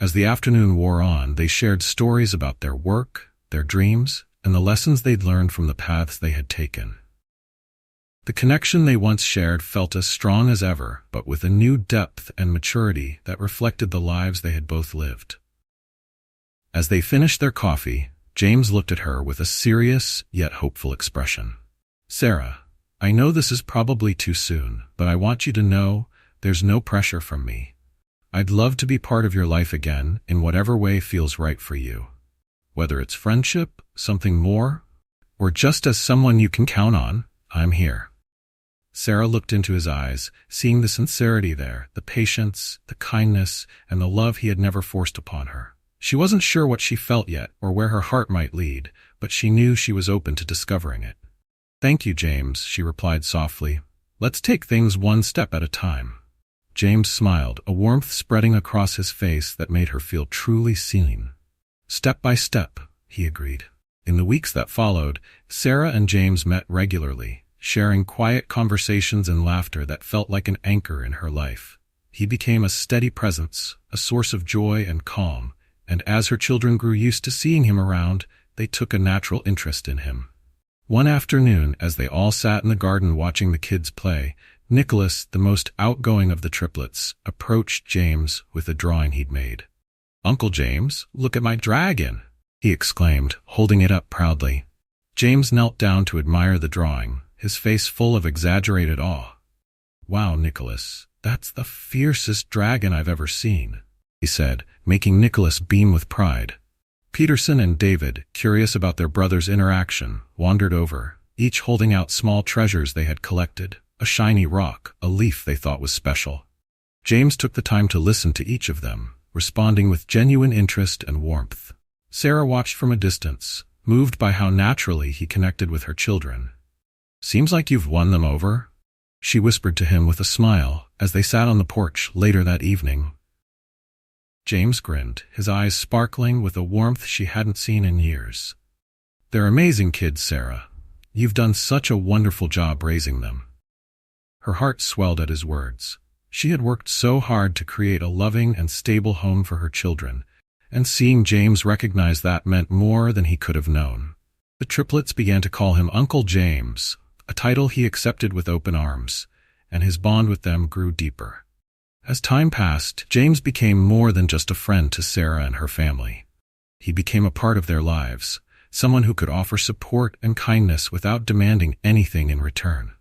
As the afternoon wore on, they shared stories about their work, their dreams, and the lessons they'd learned from the paths they had taken. The connection they once shared felt as strong as ever, but with a new depth and maturity that reflected the lives they had both lived. As they finished their coffee, James looked at her with a serious yet hopeful expression. "Sarah, I know this is probably too soon, but I want you to know there's no pressure from me. I'd love to be part of your life again in whatever way feels right for you. Whether it's friendship, something more, or just as someone you can count on, I'm here." Sarah looked into his eyes, seeing the sincerity there, the patience, the kindness, and the love he had never forced upon her. She wasn't sure what she felt yet or where her heart might lead, but she knew she was open to discovering it. "Thank you, James," she replied softly. "Let's take things one step at a time." James smiled, a warmth spreading across his face that made her feel truly seen. "Step by step," he agreed. In the weeks that followed, Sarah and James met regularly, sharing quiet conversations and laughter that felt like an anchor in her life. He became a steady presence, a source of joy and calm, and as her children grew used to seeing him around, they took a natural interest in him. One afternoon, as they all sat in the garden watching the kids play, Nicholas, the most outgoing of the triplets, approached James with a drawing he'd made. "Uncle James, look at my dragon," he exclaimed, holding it up proudly. James knelt down to admire the drawing, his face full of exaggerated awe. "Wow, Nicholas, that's the fiercest dragon I've ever seen," he said, making Nicholas beam with pride. Peterson and David, curious about their brother's interaction, wandered over, each holding out small treasures they had collected, a shiny rock, a leaf they thought was special. James took the time to listen to each of them, responding with genuine interest and warmth. Sarah watched from a distance, moved by how naturally he connected with her children. "Seems like you've won them over," she whispered to him with a smile as they sat on the porch later that evening. James grinned, his eyes sparkling with a warmth she hadn't seen in years. "They're amazing kids, Sarah. You've done such a wonderful job raising them." Her heart swelled at his words. She had worked so hard to create a loving and stable home for her children, and seeing James recognize that meant more than he could have known. The triplets began to call him Uncle James, a title he accepted with open arms, and his bond with them grew deeper. As time passed, James became more than just a friend to Sarah and her family. He became a part of their lives, someone who could offer support and kindness without demanding anything in return.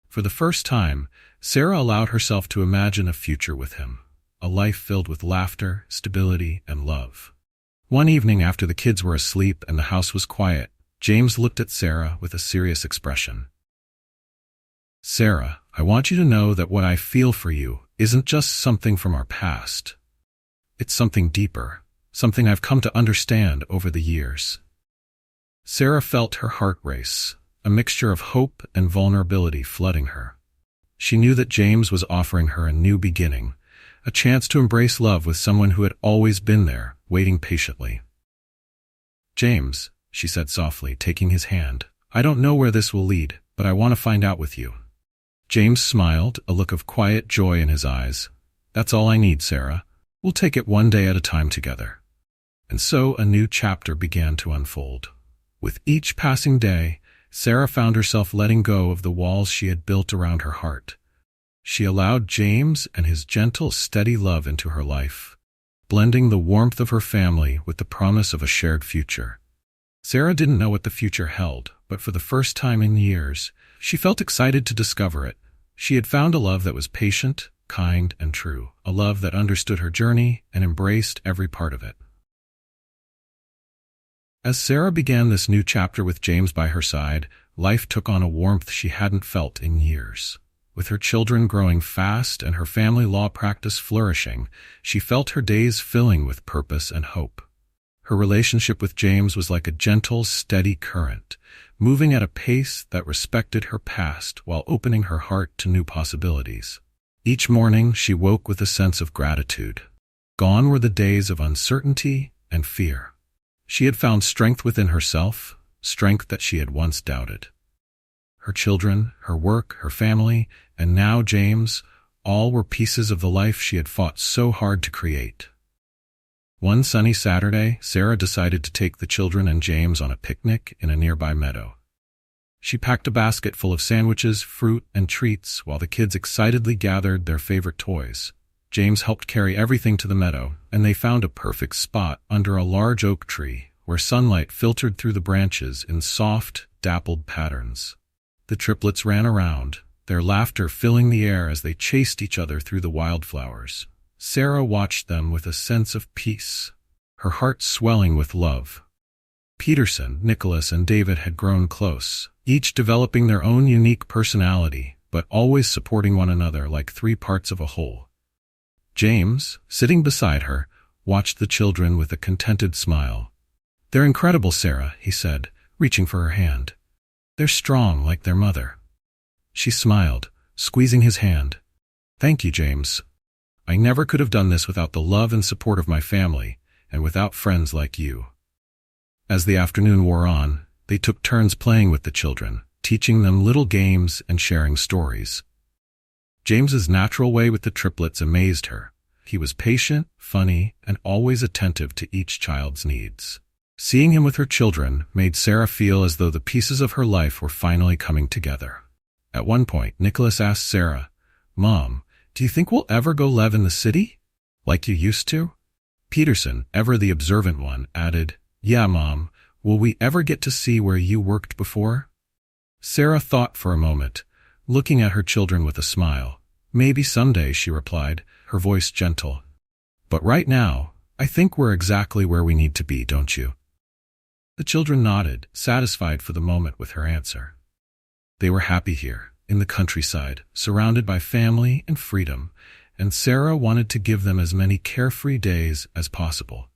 For the first time, Sarah allowed herself to imagine a future with him, a life filled with laughter, stability, and love. One evening after the kids were asleep and the house was quiet, James looked at Sarah with a serious expression. "Sarah, I want you to know that what I feel for you isn't just something from our past. It's something deeper, something I've come to understand over the years." Sarah felt her heart race, a mixture of hope and vulnerability flooding her. She knew that James was offering her a new beginning, a chance to embrace love with someone who had always been there, waiting patiently. "James," she said softly, taking his hand, "I don't know where this will lead, but I want to find out with you." James smiled, a look of quiet joy in his eyes. "That's all I need, Sarah. We'll take it one day at a time together." And so a new chapter began to unfold. With each passing day, Sarah found herself letting go of the walls she had built around her heart. She allowed James and his gentle, steady love into her life, blending the warmth of her family with the promise of a shared future. Sarah didn't know what the future held, but for the first time in years, she felt excited to discover it. She had found a love that was patient, kind, and true, a love that understood her journey and embraced every part of it. As Sarah began this new chapter with James by her side, life took on a warmth she hadn't felt in years. With her children growing fast and her family law practice flourishing, she felt her days filling with purpose and hope. Her relationship with James was like a gentle, steady current, moving at a pace that respected her past while opening her heart to new possibilities. Each morning, she woke with a sense of gratitude. Gone were the days of uncertainty and fear. She had found strength within herself, strength that she had once doubted. Her children, her work, her family, and now James, all were pieces of the life she had fought so hard to create. One sunny Saturday, Sarah decided to take the children and James on a picnic in a nearby meadow. She packed a basket full of sandwiches, fruit, and treats while the kids excitedly gathered their favorite toys. James helped carry everything to the meadow, and they found a perfect spot under a large oak tree where sunlight filtered through the branches in soft, dappled patterns. The triplets ran around, their laughter filling the air as they chased each other through the wildflowers. Sarah watched them with a sense of peace, her heart swelling with love. Peterson, Nicholas, and David had grown close, each developing their own unique personality, but always supporting one another like three parts of a whole. James, sitting beside her, watched the children with a contented smile. "They're incredible, Sarah," he said, reaching for her hand. "They're strong like their mother." She smiled, squeezing his hand. "Thank you, James. I never could have done this without the love and support of my family, and without friends like you." As the afternoon wore on, they took turns playing with the children, teaching them little games and sharing stories. James's natural way with the triplets amazed her. He was patient, funny, and always attentive to each child's needs. Seeing him with her children made Sarah feel as though the pieces of her life were finally coming together. At one point, Nicholas asked Sarah, "Mom, do you think we'll ever go live in the city? Like you used to?" Peterson, ever the observant one, added, "Yeah, Mom, will we ever get to see where you worked before?" Sarah thought for a moment, looking at her children with a smile. "Maybe someday," she replied, her voice gentle. "But right now, I think we're exactly where we need to be, don't you?" The children nodded, satisfied for the moment with her answer. They were happy here, in the countryside, surrounded by family and freedom, and Sarah wanted to give them as many carefree days as possible.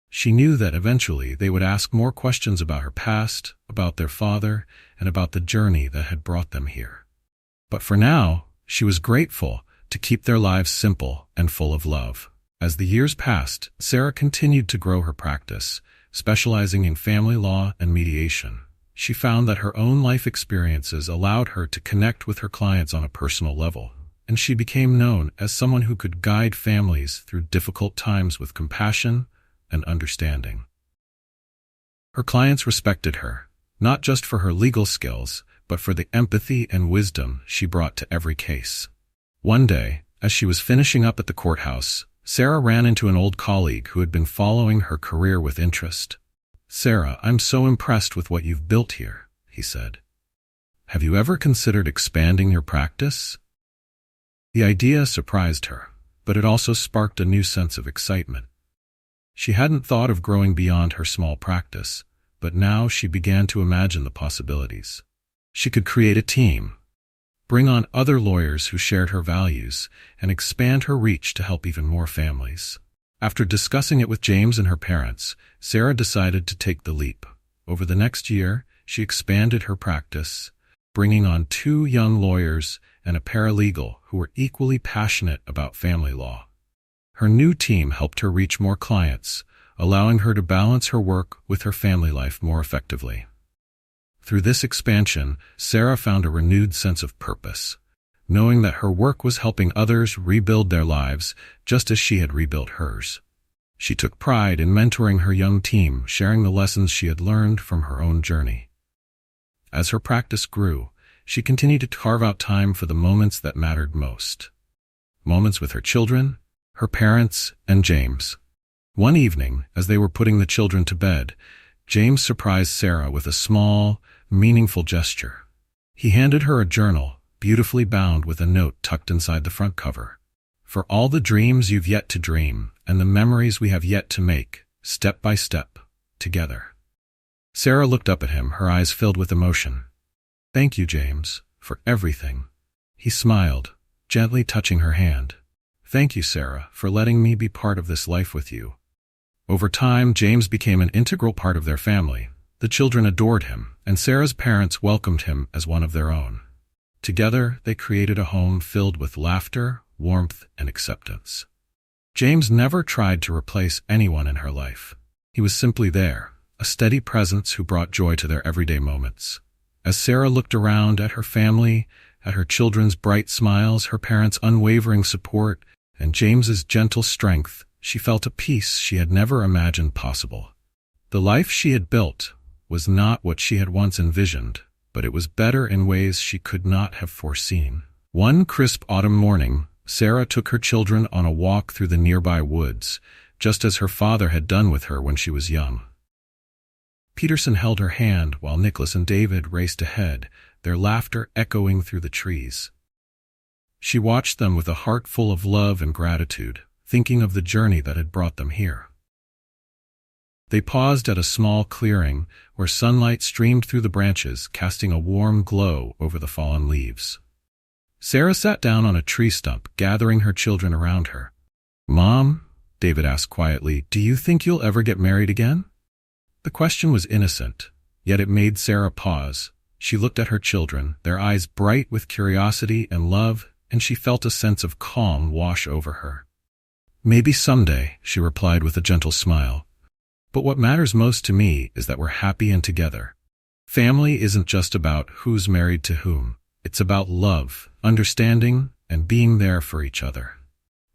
She knew that eventually they would ask more questions about her past, about their father, and about the journey that had brought them here. But for now, she was grateful to keep their lives simple and full of love. As the years passed, Sarah continued to grow her practice, specializing in family law and mediation. She found that her own life experiences allowed her to connect with her clients on a personal level, and she became known as someone who could guide families through difficult times with compassion, and understanding. Her clients respected her, not just for her legal skills, but for the empathy and wisdom she brought to every case. One day, as she was finishing up at the courthouse, Sarah ran into an old colleague who had been following her career with interest. "Sarah, I'm so impressed with what you've built here," he said. "Have you ever considered expanding your practice?" The idea surprised her, but it also sparked a new sense of excitement. She hadn't thought of growing beyond her small practice, but now she began to imagine the possibilities. She could create a team, bring on other lawyers who shared her values, and expand her reach to help even more families. After discussing it with James and her parents, Sarah decided to take the leap. Over the next year, she expanded her practice, bringing on 2 young lawyers and a paralegal who were equally passionate about family law. Her new team helped her reach more clients, allowing her to balance her work with her family life more effectively. Through this expansion, Sarah found a renewed sense of purpose, knowing that her work was helping others rebuild their lives just as she had rebuilt hers. She took pride in mentoring her young team, sharing the lessons she had learned from her own journey. As her practice grew, she continued to carve out time for the moments that mattered most. Moments with her children, her parents, and James. One evening, as they were putting the children to bed, James surprised Sarah with a small, meaningful gesture. He handed her a journal, beautifully bound with a note tucked inside the front cover. "For all the dreams you've yet to dream, and the memories we have yet to make, step by step, together." Sarah looked up at him, her eyes filled with emotion. "Thank you, James, for everything." He smiled, gently touching her hand. "Thank you, Sarah, for letting me be part of this life with you." Over time, James became an integral part of their family. The children adored him, and Sarah's parents welcomed him as one of their own. Together, they created a home filled with laughter, warmth, and acceptance. James never tried to replace anyone in her life. He was simply there, a steady presence who brought joy to their everyday moments. As Sarah looked around at her family, at her children's bright smiles, her parents' unwavering support, and James's gentle strength, she felt a peace she had never imagined possible. The life she had built was not what she had once envisioned, but it was better in ways she could not have foreseen. One crisp autumn morning, Sarah took her children on a walk through the nearby woods, just as her father had done with her when she was young. Peterson held her hand while Nicholas and David raced ahead, their laughter echoing through the trees. She watched them with a heart full of love and gratitude, thinking of the journey that had brought them here. They paused at a small clearing where sunlight streamed through the branches, casting a warm glow over the fallen leaves. Sarah sat down on a tree stump, gathering her children around her. "Mom," David asked quietly, "do you think you'll ever get married again?" The question was innocent, yet it made Sarah pause. She looked at her children, their eyes bright with curiosity and love, and she felt a sense of calm wash over her. "Maybe someday," she replied with a gentle smile. "But what matters most to me is that we're happy and together. Family isn't just about who's married to whom. It's about love, understanding, and being there for each other."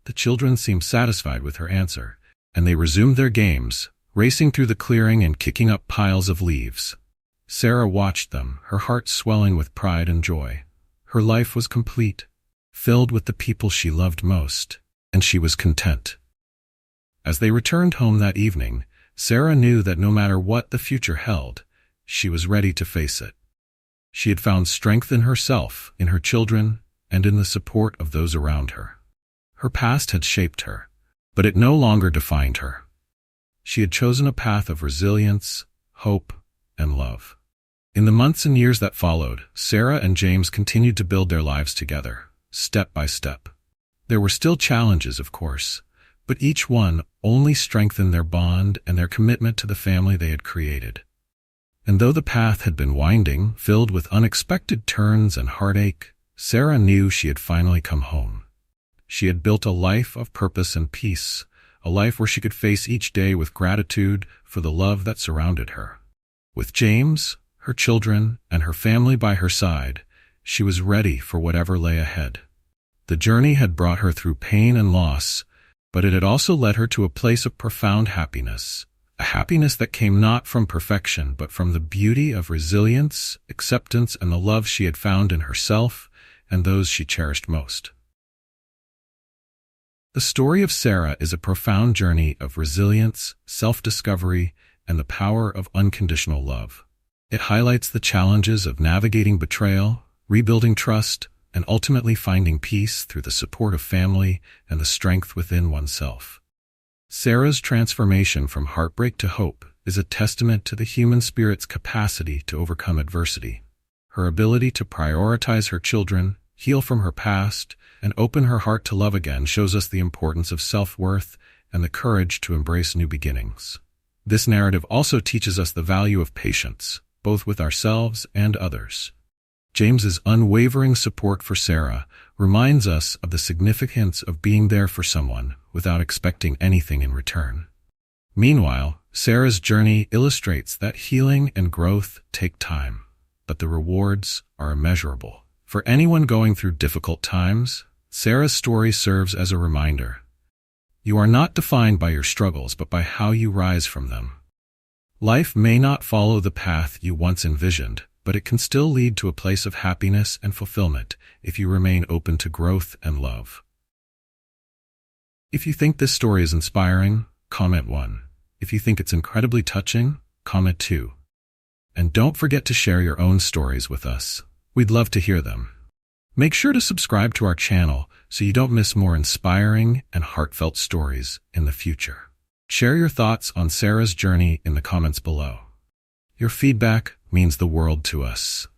The children seemed satisfied with her answer, and they resumed their games, racing through the clearing and kicking up piles of leaves. Sarah watched them, her heart swelling with pride and joy. Her life was complete, filled with the people she loved most, and she was content. As they returned home that evening, Sarah knew that no matter what the future held, she was ready to face it. She had found strength in herself, in her children, and in the support of those around her. Her past had shaped her, but it no longer defined her. She had chosen a path of resilience, hope, and love. In the months and years that followed, Sarah and James continued to build their lives together, step by step. There were still challenges, of course, but each one only strengthened their bond and their commitment to the family they had created. And though the path had been winding, filled with unexpected turns and heartache, Sarah knew she had finally come home. She had built a life of purpose and peace, a life where she could face each day with gratitude for the love that surrounded her. With James, her children, and her family by her side, she was ready for whatever lay ahead. The journey had brought her through pain and loss, but it had also led her to a place of profound happiness, a happiness that came not from perfection but from the beauty of resilience, acceptance, and the love she had found in herself and those she cherished most. The story of Sarah is a profound journey of resilience, self-discovery, and the power of unconditional love. It highlights the challenges of navigating betrayal, rebuilding trust, and ultimately finding peace through the support of family and the strength within oneself. Sarah's transformation from heartbreak to hope is a testament to the human spirit's capacity to overcome adversity. Her ability to prioritize her children, heal from her past, and open her heart to love again shows us the importance of self-worth and the courage to embrace new beginnings. This narrative also teaches us the value of patience, both with ourselves and others. James's unwavering support for Sarah reminds us of the significance of being there for someone without expecting anything in return. Meanwhile, Sarah's journey illustrates that healing and growth take time, but the rewards are immeasurable. For anyone going through difficult times, Sarah's story serves as a reminder. You are not defined by your struggles but by how you rise from them. Life may not follow the path you once envisioned, but it can still lead to a place of happiness and fulfillment if you remain open to growth and love. If you think this story is inspiring, comment 1. If you think it's incredibly touching, comment 2. And don't forget to share your own stories with us. We'd love to hear them. Make sure to subscribe to our channel so you don't miss more inspiring and heartfelt stories in the future. Share your thoughts on Sarah's journey in the comments below. Your feedback means the world to us.